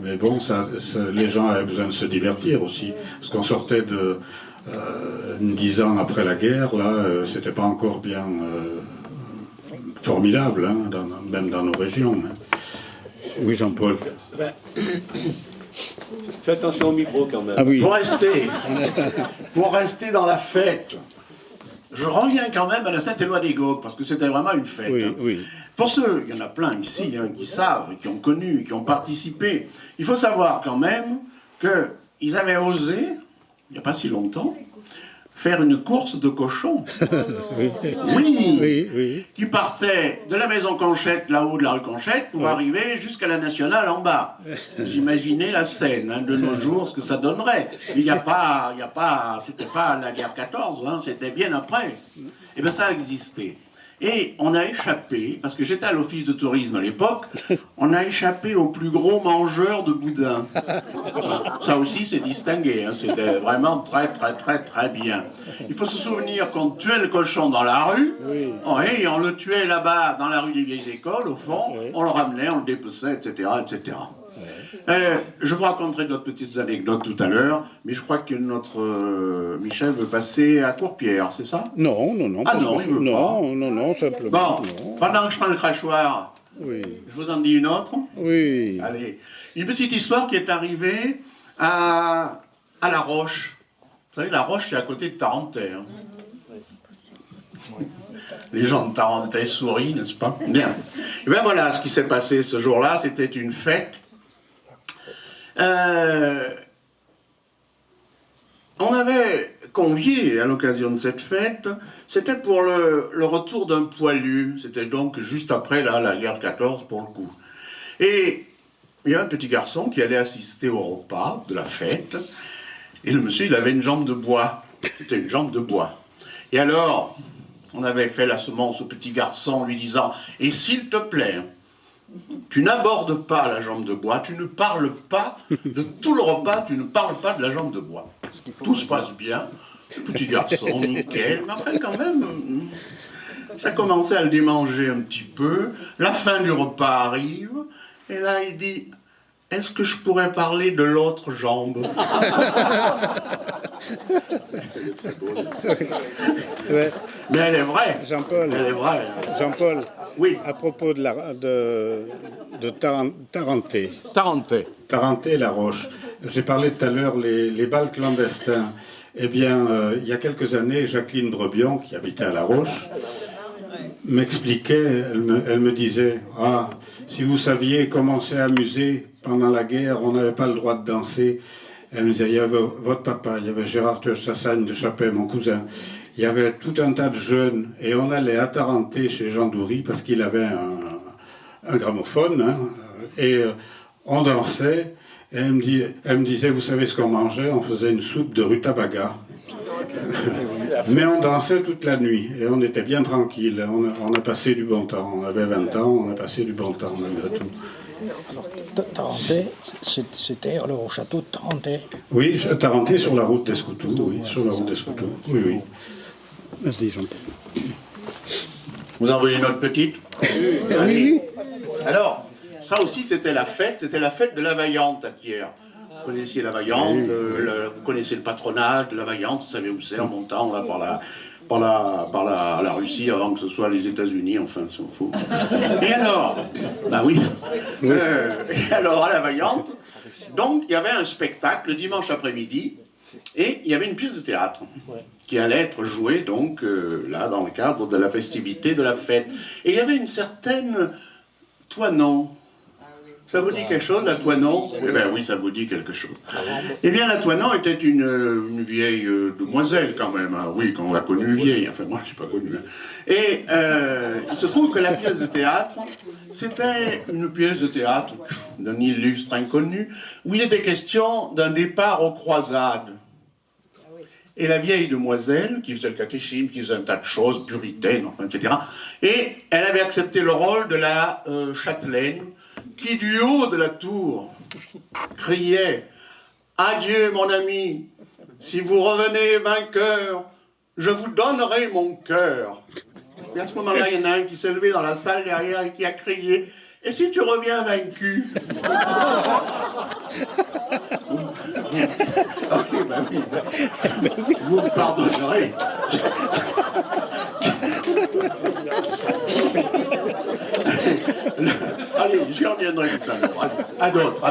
Mais bon, les gens avaient besoin de se divertir aussi. Parce qu'on sortait de 10 ans après la guerre, là, c'était pas encore bien formidable, hein, même dans nos régions. Hein. Oui, Jean-Paul.
Fais attention au micro quand même.
Ah oui.
Pour rester dans la fête, je reviens quand même à la Sainte-Éloi des Gogues, parce que c'était vraiment une fête.
Oui, oui.
Pour ceux, il y en a plein ici, hein, qui savent, qui ont connu, qui ont participé, il faut savoir quand même qu'ils avaient osé, il n'y a pas si longtemps, faire une course de cochons. Oui, qui partait de la maison Conchette, là-haut de la rue Conchette, pour arriver jusqu'à la Nationale en bas. Vous imaginez la scène, hein, de nos jours, ce que ça donnerait. Il n'y a pas, c'était pas la guerre 14, hein, c'était bien après. Et bien ça a existé. Et on a échappé, parce que j'étais à l'office de tourisme à l'époque, on a échappé au plus gros mangeur de boudin. Ça aussi, c'est distingué, hein, c'était vraiment très, très, très, très bien. Il faut se souvenir qu'on tuait le cochon dans la rue, et on le tuait là-bas, dans la rue des Vieilles Écoles, au fond, on le ramenait, on le dépeçait, etc., etc. Je vous raconterai d'autres petites anecdotes tout à l'heure, mais je crois que notre Michel veut passer à Courpierre, c'est ça?
Non.
Ah non, il veut pas.
Non, simplement.
Bon, pendant que je prends le crachoir, je vous en dis une autre.
Oui.
Allez, une petite histoire qui est arrivée à La Roche. Vous savez, La Roche, c'est à côté de Tarentais. Hein. Les gens de Tarentais sourient, n'est-ce pas? Bien. Et bien voilà ce qui s'est passé ce jour-là, c'était une fête. On avait convié à l'occasion de cette fête, c'était pour le retour d'un poilu, c'était donc juste après la guerre de 14 pour le coup. Et il y a un petit garçon qui allait assister au repas de la fête, et le monsieur il avait une jambe de bois, c'était une jambe de bois. Et alors, on avait fait la semence au petit garçon en lui disant « Et s'il te plaît, tu n'abordes pas la jambe de bois, tu ne parles pas de tout le repas, tu ne parles pas de la jambe de bois. Tout se passe bien, petit garçon, nickel, mais enfin quand même, ça commençait à le démanger un petit peu, la fin du repas arrive, et là il dit, est-ce que je pourrais parler de l'autre jambe? Mais elle est vraie.
Jean-Paul.
Elle est vraie.
Jean-Paul.
Oui.
À propos de Tarentais.
Tarentais,
La Roche. J'ai parlé tout à l'heure les bals clandestins. Eh bien, il y a quelques années, Jacqueline Brebion, qui habitait à La Roche, m'expliquait, elle me disait, ah, si vous saviez comment s'est amusé pendant la guerre, on n'avait pas le droit de danser. Elle me disait, il y avait votre papa, il y avait Gérard Sassagne de Chappet, mon cousin. Il y avait tout un tas de jeunes, et on allait à Tarentais chez Jean Doury, parce qu'il avait un gramophone, hein, et on dansait, et elle me disait, vous savez ce qu'on mangeait? On faisait une soupe de rutabaga. Mais on dansait toute la nuit et on était bien tranquille. On a passé du bon temps. On avait 20 ans, on a passé du bon temps malgré tout.
Alors, Tarentais, c'était alors au château de Tarentais.
Oui, Tarentais sur la route d'Escoutou. Oui, sur la route d'Escoutou. Oui, oui. Vas-y, Jean-Paul.
Vous en voulez une autre petite? Oui. Alors, ça aussi, c'était la fête de la Vaillante à Thiers. Vous connaissiez la Vaillante, vous connaissez le patronage de la Vaillante, vous savez où c'est, en montant là, par la Russie avant que ce soit les États-Unis, enfin, on s'en fout. Et alors, bah oui, et alors à la Vaillante, donc il y avait un spectacle le dimanche après-midi, et il y avait une pièce de théâtre qui allait être jouée donc là dans le cadre de la festivité de la fête. Et il y avait une certaine Toinon. Ça vous dit quelque chose, la Toinon? Eh bien oui, ça vous dit quelque chose. Eh bien, la Toinon était une vieille demoiselle quand même. Hein. Oui, quand on l'a connue vieille. Enfin, moi, je ne suis pas connu. Hein. Et il se trouve que la pièce de théâtre, c'était une pièce de théâtre d'un illustre inconnu, où il était question d'un départ aux croisades. Et la vieille demoiselle, qui faisait le catéchisme, qui faisait un tas de choses, puritaines, enfin, etc. Et elle avait accepté le rôle de la châtelaine, qui du haut de la tour criait « Adieu mon ami, si vous revenez vainqueur, je vous donnerai mon cœur ». Et à ce moment-là, il y en a un qui s'est levé dans la salle derrière et qui a crié « Et si tu reviens vaincu ?» Ah oui, ben oui, vous me pardonnerez. Allez, j'y reviendrai tout à l'heure. À d'autres.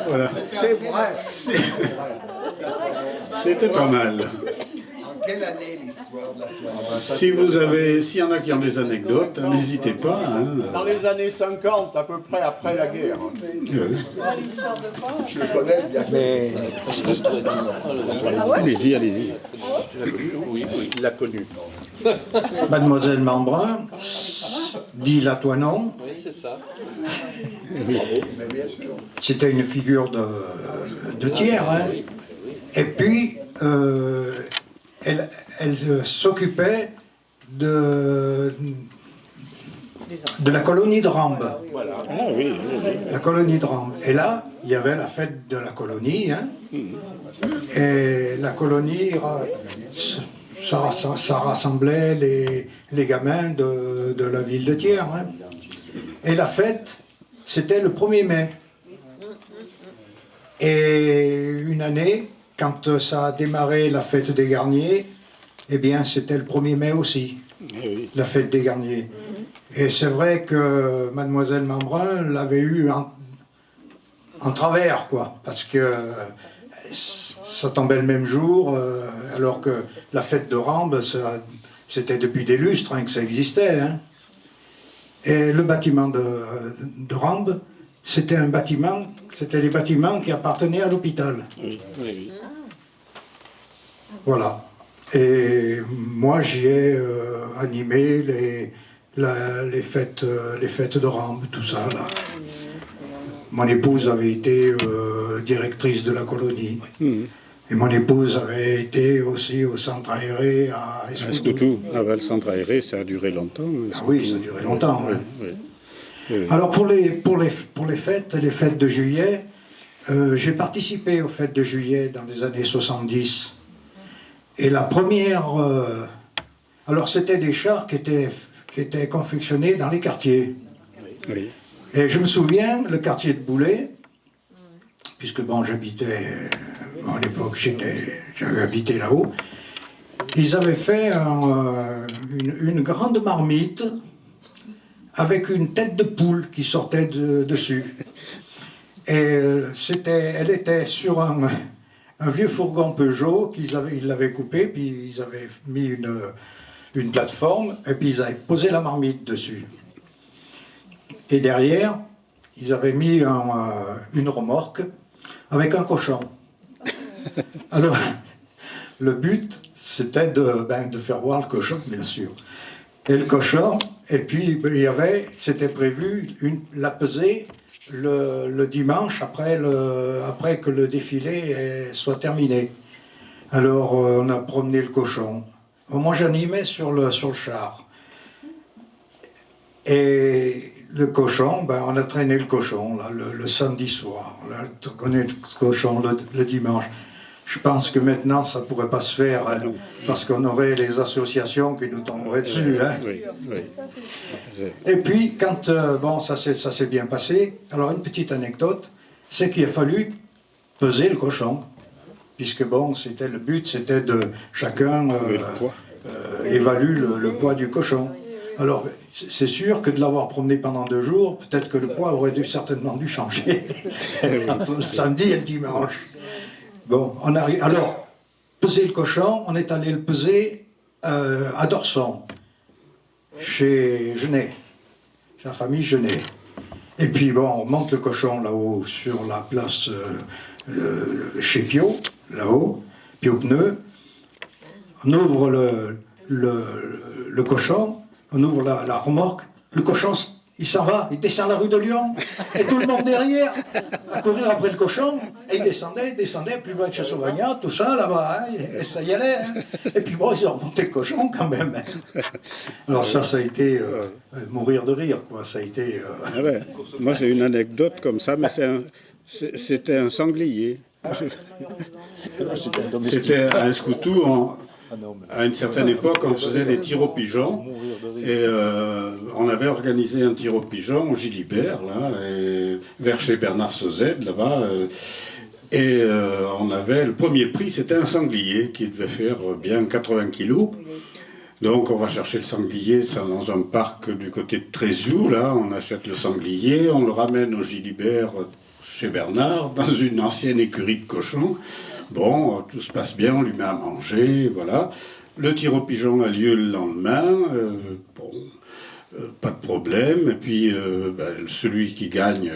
Voilà.
C'est vrai.
C'était pas mal.
Quelle année l'histoire de la Toinon?
S'il y en a qui ont des anecdotes, n'hésitez pas. Hein.
Dans les années 50, à peu près après la guerre. Je le connais bien.
Mais
Allez-y.
Oui, il l'a connu.
Mademoiselle Membrun, dit la Toinon,
Oui, c'est ça.
c'était une figure de Thiers. Hein. Et puis, elle s'occupait de la colonie de Rambes.
Ah oui.
La colonie de Rambes. Et là, il y avait la fête de la colonie. Hein. Et la colonie, ça rassemblait les gamins de la ville de Thiers. Hein. Et la fête, c'était le 1er mai. Et une année, quand ça a démarré la fête des Garniers, eh bien c'était le 1er mai aussi, la fête des Garniers. Et c'est vrai que Mademoiselle Membrun l'avait eu en travers, quoi, parce que ça tombait le même jour, alors que la fête de Rambes, c'était depuis des lustres hein, que ça existait. Hein. Et le bâtiment de Rambes, c'était les bâtiments qui appartenaient à l'hôpital. Voilà. Et moi, j'y ai animé les fêtes de Rambes, tout ça, là. Mon épouse avait été directrice de la colonie. Et mon épouse avait été aussi au centre aéré à Escoutou.
Le centre aéré, ça a duré longtemps.
Ah oui, ça a duré longtemps.
Oui.
Alors pour les fêtes de juillet, j'ai participé aux fêtes de juillet dans les années 70. Et la première... alors c'était des chars qui étaient confectionnés dans les quartiers.
Oui.
Et je me souviens, le quartier de Boulay, puisque bon, j'habitais... à l'époque, j'avais habité là-haut. Ils avaient fait une grande marmite avec une tête de poule qui sortait dessus. Et elle était sur un vieux fourgon Peugeot ils l'avaient coupé, puis ils avaient mis une plateforme, et puis ils avaient posé la marmite dessus. Et derrière, ils avaient mis une remorque avec un cochon. Alors, le but, c'était de faire voir le cochon, bien sûr. Et le cochon, et puis c'était prévu la pesée le dimanche après que le défilé soit terminé. Alors, on a promené le cochon. Moi, j'animais sur le char. Et le cochon, ben, on a traîné le cochon là, le samedi soir. On a traîné le cochon le dimanche. Je pense que maintenant, ça ne pourrait pas se faire, hein, parce qu'on aurait les associations qui nous tomberaient dessus. Hein. Et puis, quand bon, ça s'est bien passé, alors une petite anecdote, c'est qu'il a fallu peser le cochon, puisque bon, le but, c'était de chacun évalue le poids du cochon. Alors, c'est sûr que de l'avoir promené pendant 2 jours, peut-être que le poids aurait certainement dû changer entre le samedi et le dimanche. Bon, alors, peser le cochon, on est allé le peser à Dorson, chez Genet, chez la famille Genet. Et puis, bon, on monte le cochon là-haut sur la place chez Pio, là-haut, Pio Pneu. On ouvre le cochon, on ouvre la remorque, le cochon, il s'en va, il descend la rue de Lyon, et tout le monde derrière, à courir après le cochon, et il descendait, plus loin de chez Sauvagnat, tout ça, là-bas, hein, et ça y allait. Hein. Et puis bon, ils ont remonté le cochon quand même. Hein. Alors ça a été mourir de rire, quoi, ça a été...
Ah ouais. Moi j'ai une anecdote comme ça, mais c'était un sanglier. C'était un scoutou. À une certaine époque, on faisait des tirs aux pigeons et on avait organisé un tir aux pigeons au Gilibert, là, vers chez Bernard Sauzet, là-bas. Et on avait le premier prix, c'était un sanglier qui devait faire bien 80 kilos. Donc on va chercher le sanglier dans un parc du côté de Tréziou, là, on achète le sanglier, on le ramène au Gilibert chez Bernard, dans une ancienne écurie de cochons. Bon, tout se passe bien, on lui met à manger, voilà. Le tir au pigeon a lieu le lendemain, pas de problème. Et puis, celui qui gagne,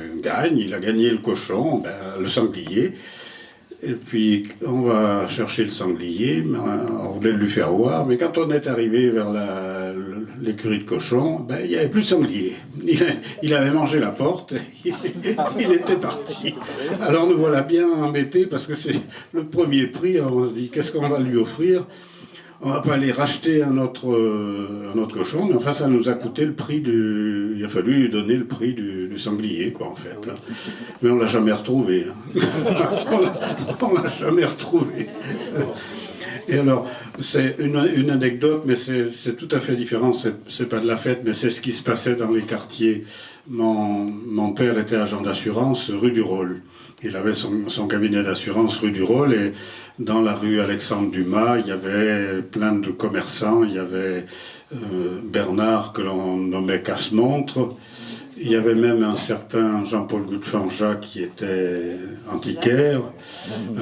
il a gagné le cochon, le sanglier. Et puis, on va chercher le sanglier, on voulait lui faire voir, mais quand on est arrivé vers l'écurie de cochon, il n'y avait plus de sanglier. Il avait mangé la porte, il était parti. Alors nous voilà bien embêtés, parce que c'est le premier prix, on dit qu'est-ce qu'on va lui offrir? On ne va pas aller racheter un autre cochon, mais enfin ça nous a coûté le prix il a fallu lui donner le prix du sanglier, quoi, en fait. Hein. Mais on ne l'a jamais retrouvé. Hein. On ne l'a jamais retrouvé. Et alors, c'est une anecdote, mais c'est tout à fait différent. C'est pas de la fête, mais c'est ce qui se passait dans les quartiers. Mon père était agent d'assurance rue du Rôle. Il avait son cabinet d'assurance rue du Rôle, et dans la rue Alexandre Dumas, il y avait plein de commerçants. Il y avait Bernard, que l'on nommait Casse-Montre. Il y avait même un certain Jean-Paul Goudefanja qui était antiquaire,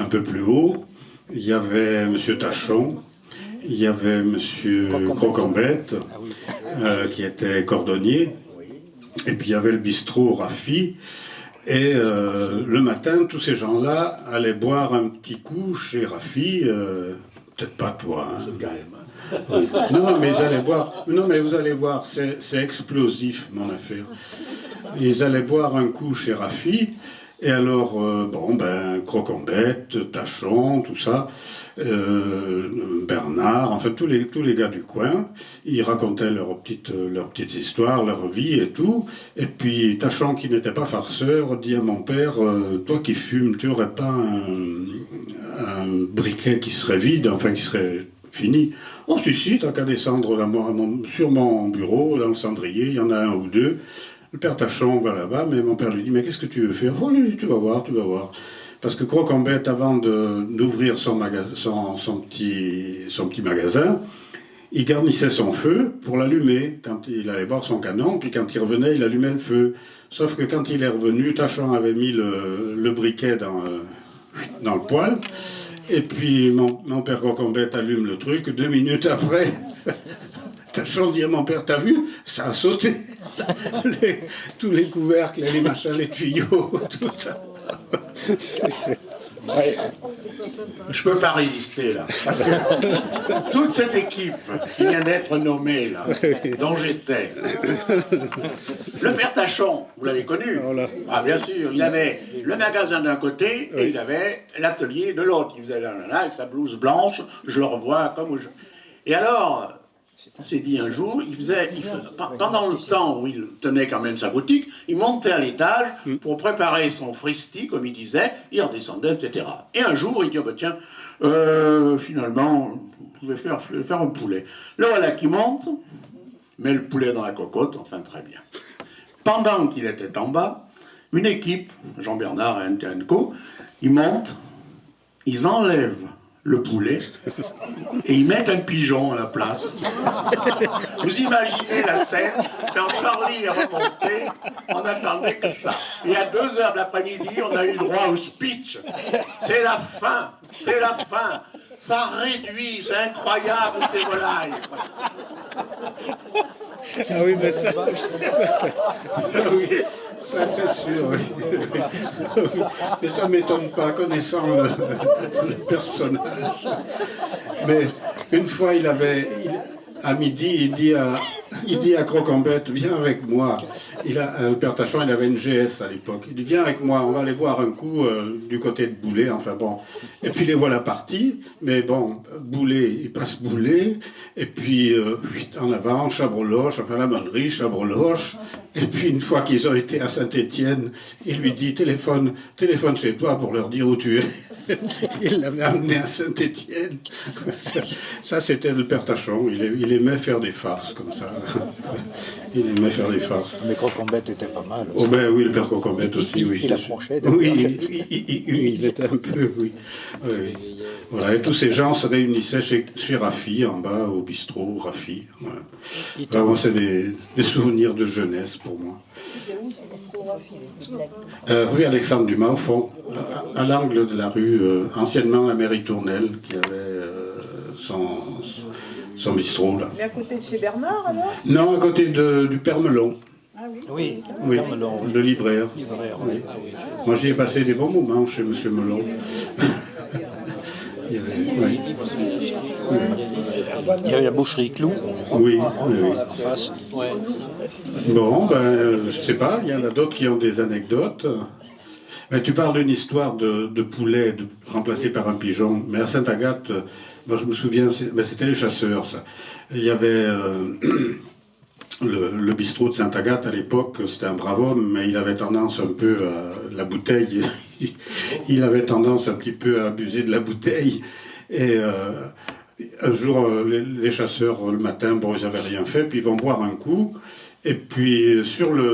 un peu plus haut. Il y avait M. Tachon, il y avait M. Croquembête, qui était cordonnier, et puis il y avait le bistrot Raffi. Et le matin, tous ces gens-là allaient boire un petit coup chez Raffi, peut-être pas toi, hein. Non, mais ils allaient boire. Non, mais vous allez voir, c'est explosif, mon affaire. Ils allaient boire un coup chez Raffi. Et alors, Croquembête, Tachon, tout ça, Bernard, enfin tous les gars du coin, ils racontaient leurs petites histoires, leur vie et tout. Et puis Tachon, qui n'était pas farceur, dit à mon père, toi qui fumes, tu n'aurais pas un briquet qui serait vide, enfin qui serait fini? Oh si, t'as qu'à descendre sur mon bureau, dans le cendrier, il y en a un ou deux. Le père Tachon va là-bas, mais mon père lui dit, mais qu'est-ce que tu veux faire? Oh, lui dit, tu vas voir. Parce que Croquembête, avant d'ouvrir son petit magasin, il garnissait son feu pour l'allumer quand il allait boire son canon, puis quand il revenait, il allumait le feu. Sauf que quand il est revenu, Tachon avait mis le briquet dans le poêle, et puis mon père Croquembête allume le truc, 2 minutes après, Tachon dit à mon père, t'as vu? Ça a sauté. Tous les couvercles, les machins, les tuyaux, tout ça.
Je peux pas résister là, parce que toute cette équipe qui vient d'être nommée là, dont j'étais, le père Tachon, vous l'avez connu? Ah bien sûr, il avait le magasin d'un côté et il avait l'atelier de l'autre. Il faisait là, avec sa blouse blanche, je le revois comme... Et alors, on s'est dit un jour, pendant le temps où il tenait quand même sa boutique, il montait à l'étage pour préparer son fristi, comme il disait, il redescendait, etc. Et un jour, il dit, oh, bah, tiens, finalement, je vais faire un poulet. Le voilà qui monte, met le poulet dans la cocotte, enfin très bien. Pendant qu'il était en bas, une équipe, Jean-Bernard et Co, ils montent, ils enlèvent le poulet et ils mettent un pigeon à la place. Vous imaginez la scène, quand Charlie est remonté, on n'attendait que ça. Et à 2h de l'après-midi, on a eu droit au speech. C'est la fin, c'est la fin. Ça réduit, c'est incroyable ces volailles.
Ah oui, mais ça, oui, ça c'est sûr. Oui. Mais ça ne m'étonne pas, connaissant le personnage. Mais une fois, à midi, il dit à Croquembête, viens avec moi. Le père Tachon, il avait une GS à l'époque. Il dit, viens avec moi, on va aller boire un coup du côté de Boulay, enfin bon. Et puis les voilà partis, mais bon, Boulay, il passe Boulay, et puis en avant, Chabreloche, enfin la Monnerie, Chabreloche. Et puis une fois qu'ils ont été à Saint-Étienne, il lui dit, téléphone chez toi pour leur dire où tu es. Il l'avait amené à Saint-Étienne. Ça, c'était le père Tachon. Il aimait faire des farces comme ça. Il aimait faire des farces.
Mais Croquembête était pas mal aussi.
Oh ben oui, le père Croquembête aussi, oui.
Il approchait.
Oui, il était un peu, oui. Voilà, et tous ces gens se réunissaient chez Raffi, en bas, au bistrot Raffi. Voilà. Vraiment, c'est des souvenirs de jeunesse pour moi. Rue Alexandre Dumas, au fond, à l'angle de la rue, anciennement la mairie Tournelle, qui avait son bistrot là.
Mais à côté de chez Bernard alors?
Non, à côté du Père Melon.
Ah oui.
Oui,
le libraire.
Oui.
Moi j'y ai passé des bons moments chez Monsieur Melon. Il
y avait la boucherie Clou.
Oui.
En face.
Bon, je sais pas, il y en a d'autres qui ont des anecdotes. Mais tu parles d'une histoire de poulet remplacé par un pigeon. Mais à Sainte-Agathe, moi je me souviens, c'était les chasseurs, ça. Il y avait le bistrot de Sainte-Agathe à l'époque, c'était un brave homme, mais il avait tendance un peu à la bouteille. Il avait tendance un petit peu à abuser de la bouteille. Et un jour, les chasseurs, le matin, bon, ils n'avaient rien fait, puis ils vont boire un coup. Et puis,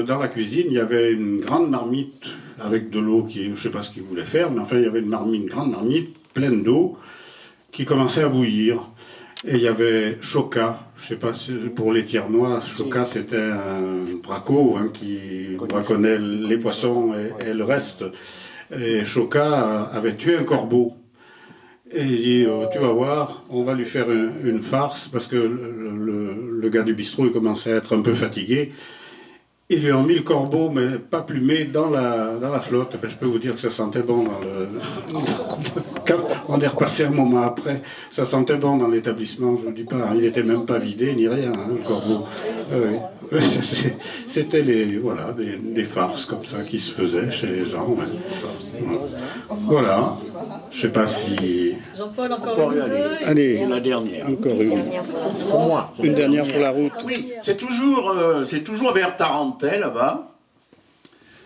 dans la cuisine, il y avait une grande marmite avec de l'eau, je ne sais pas ce qu'ils voulaient faire, mais enfin, il y avait une grande marmite pleine d'eau qui commençait à bouillir. Et il y avait Choca, je ne sais pas si pour les Tiernois, Choca c'était un braco qui braconnait les poissons et le reste. Et Choca avait tué un corbeau. Et il dit, tu vas voir, on va lui faire une farce, parce que le gars du bistrot il commençait à être un peu fatigué. Ils lui ont mis le corbeau, mais pas plumé, dans la flotte. Ben, je peux vous dire que ça sentait bon Quand on est repassé un moment après, ça sentait bon dans l'établissement, je ne vous dis pas, hein, il n'était même pas vidé, ni rien, hein, le corbeau. C'était des farces comme ça qui se faisaient chez les gens. Ouais. Voilà. Je ne sais pas si...
Jean-Paul, encore une deux.
Allez,
la dernière.
Encore une. Pour moi. Une dernière pour la route.
Oui, c'est toujours vers Tarentais, là-bas.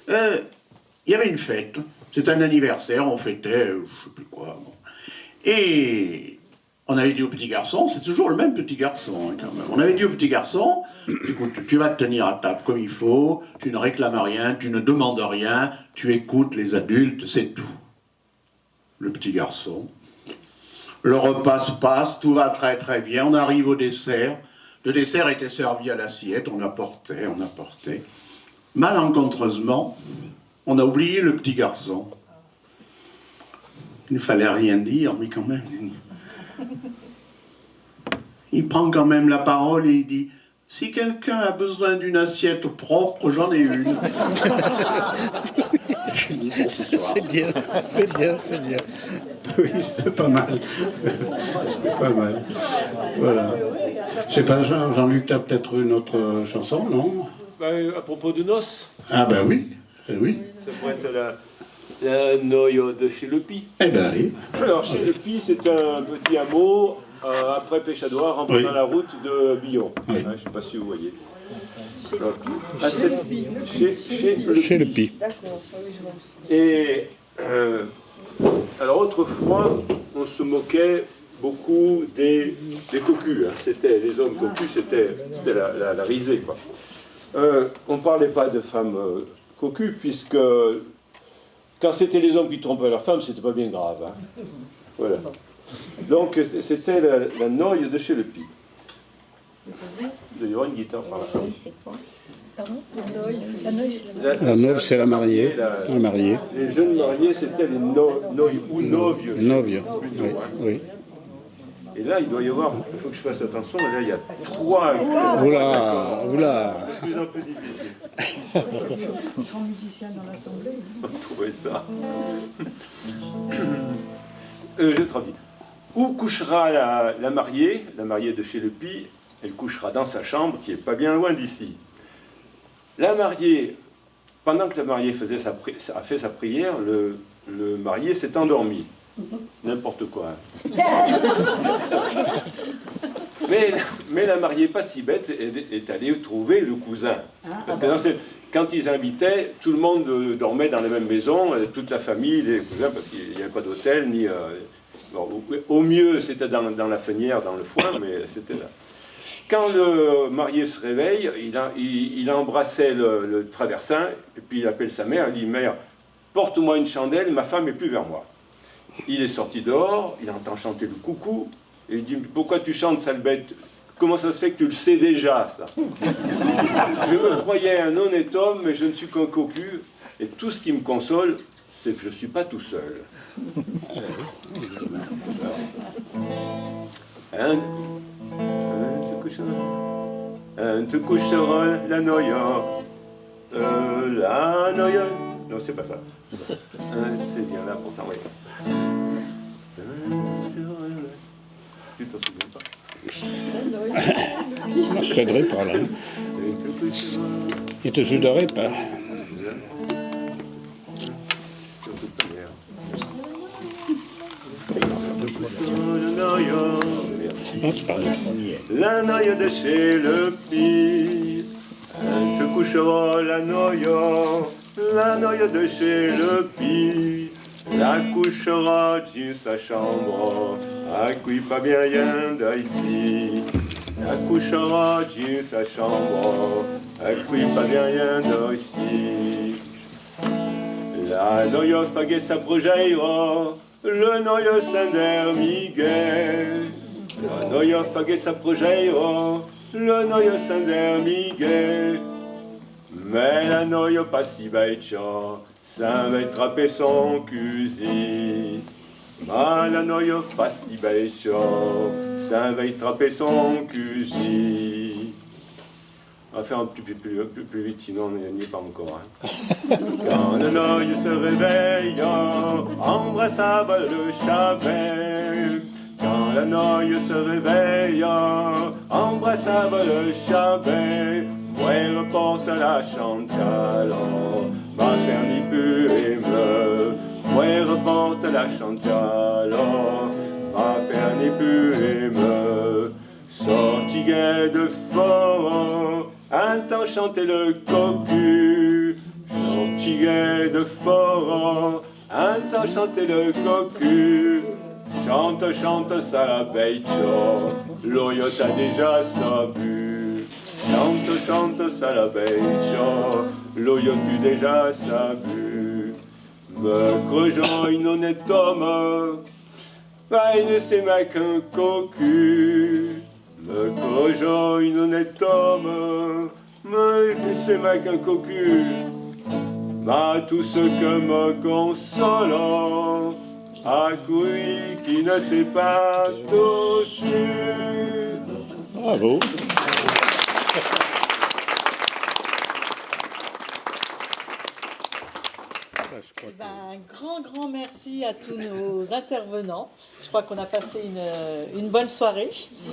Il y avait une fête. C'était un anniversaire, on fêtait, je ne sais plus quoi. Bon. Et on avait dit au petit garçon, c'est toujours le même petit garçon, hein, quand même. On avait dit au petit garçon, écoute, tu vas te tenir à table comme il faut, tu ne réclames rien, tu ne demandes rien, tu écoutes les adultes, c'est tout. Le petit garçon. Le repas se passe, tout va très très bien, on arrive au dessert. Le dessert était servi à l'assiette, on apportait. Malencontreusement, on a oublié le petit garçon. Il ne fallait rien dire, mais quand même. Il prend quand même la parole et il dit « Si quelqu'un a besoin d'une assiette propre, j'en ai une. »
C'est bien. Oui, c'est pas mal. C'est pas mal. Voilà. Je sais pas, Jean-Luc, tu as peut-être une autre chanson, non?
À propos de noces.
Ah ben oui, oui.
Ça pourrait être la noye de chez Le Py.
Eh ben oui.
Alors, chez Le Py, c'est un petit hameau après Péchadoire, en prenant la route de Billon.
Oui.
Je ne sais pas si vous voyez. Chez Le Py.
D'accord, oui, je vois aussi.
Et alors autrefois, on se moquait beaucoup des cocus. Hein. C'était les hommes cocus, c'était la risée, quoi. On ne parlait pas de femmes cocus, puisque quand c'était les hommes qui trompaient leurs femmes, c'était pas bien grave. Hein. Voilà. Donc c'était la noye de chez Le Py. Il y aura une guitare par là.
C'est quoi? Pardon?
La noye, c'est la mariée. La mariée.
Les jeunes mariés, c'était les noyes ou novieux.
Novieux, oui, oui.
Et là, il doit y avoir, il faut que je fasse attention, là, il y a 3.
Oula, oula.
C'est de plus en plus difficile.
Grand musicien dans l'Assemblée.
On trouvait ça. Je traduis. Où couchera la mariée de chez Le Py? Elle couchera dans sa chambre, qui est pas bien loin d'ici. La mariée, pendant que la mariée a fait sa prière, le marié s'est endormi. N'importe quoi. Mais la mariée, pas si bête, est allée trouver le cousin. Parce que quand ils invitaient, tout le monde dormait dans la même maison, toute la famille, les cousins, parce qu'il n'y avait pas d'hôtel, ni... bon, au mieux, c'était dans la fenière, dans le foin, mais c'était là. Quand le marié se réveille, il a embrassé le traversin, et puis il appelle sa mère, il dit « Mère, porte-moi une chandelle, ma femme n'est plus vers moi. » Il est sorti dehors, il entend chanter le coucou, et il dit « Pourquoi tu chantes, sale bête? Comment ça se fait que tu le sais déjà, ça ?» Je me croyais un honnête homme, mais je ne suis qu'un cocu, et tout ce qui me console, c'est que je ne suis pas tout seul. Un te couchera la noye, non, c'est pas ça. C'est bien là, pourtant, oui. Tu t'en souviens pas?
Moi, je t'aiderai pas, là. Il te juderait pas.
La noye de chez Le Py, te couchera la noye de chez Le Py, la couchera dans sa chambre, à qui pas bien rien d'ici. La couchera dans sa chambre, à qui pas bien rien d'ici. La noye faguet sa projeira, le noye s'endermiguait. La noye faguet sa projeira, le noye s'endermiguait. Mais la noye pas si bête, ça va attraper son cuisine. Mais la noye pas si bête, ça va attraper son cuisine. On va faire un petit peu plus vite, sinon on n'y est pas encore. Hein. Quand la noye se réveille, embrasse le chavet. Quand la noye se réveille, embrasse le chavet. Ouais, reporte la Chantal, va faire ni pu et me. Ouais, reporte la Chantal, va faire ni pu et me. Sortiguet de fort, un temps chanter le cocu. Sortiguet de fort, un temps chanter le cocu. Chante, chante, ça la bête, l'oyote a déjà sa bu. Chante, chante, ça la bête, l'oyote a déjà sa bu. Me creusant une honnête homme, pas une c'est ma qu'un cocu. Me creusant une honnête homme, me c'est ma qu'un cocu. Ma tout ce que me consolant, à qui qui ne sait pas dessus.
Bravo.
Un grand merci à tous nos intervenants. Je crois qu'on a passé une bonne soirée.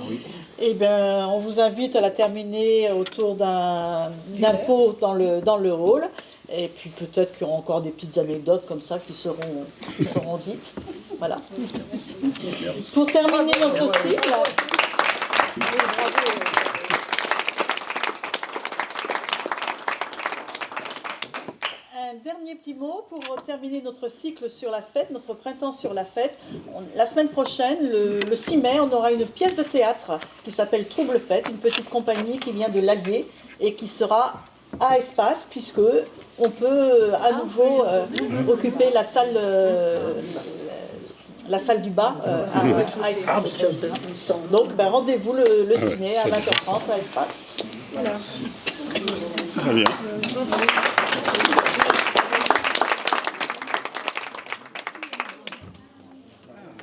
Oui.
Et on vous invite à la terminer autour d'un pot dans le hall. Et puis peut-être qu'il y aura encore des petites anecdotes comme ça qui seront dites. Voilà. Pour terminer notre cycle... Un dernier petit mot pour terminer notre cycle sur la fête, notre printemps sur la fête. La semaine prochaine, le 6 mai, on aura une pièce de théâtre qui s'appelle Trouble Fête, une petite compagnie qui vient de l'Allier et qui sera à Espace, puisque on peut à nouveau occuper la salle du bas à Espace. Donc rendez-vous le 6 mai à 20h30 à Espace. Voilà.
Très bien.